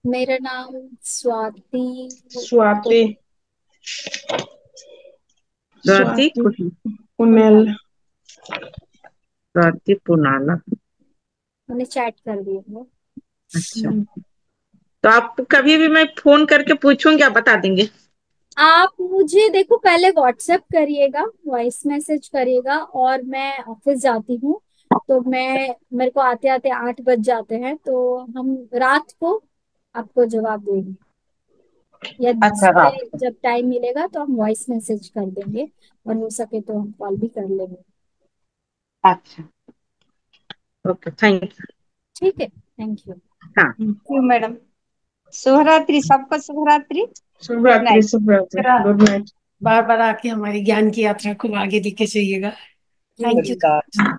मेरा नाम स्वाति। स्वाति। स्वाति स्वाति पुनेल। स्वाति पुनाला। मैंने चैट कर दिया है। अच्छा, तो आप कभी भी मैं फोन करके पूछूंगी, आप बता देंगे? आप मुझे देखो पहले व्हाट्सएप करिएगा, वॉइस मैसेज करिएगा, और मैं ऑफिस जाती हूँ तो मेरे को आते आते 8 बज जाते हैं, तो हम रात को आपको जवाब देंगे। या अच्छा, रात सुबह को। जब टाइम मिलेगा तो हम वॉइस मैसेज कर देंगे, और हो सके तो हम कॉल भी कर लेंगे। अच्छा, ओके, थैंक यू। ठीक है, थैंक यू। हाँ। Thank you madam. शुभरात्रि, सबको शुभरात्रि। शुभ गुड रात्रि, नाइट। शुभ रात्रि, गुड नाइट। बार बार आके हमारी ज्ञान की यात्रा को आगे लेके जाइएगा। जी थैंक जी। यू। नमस्कार।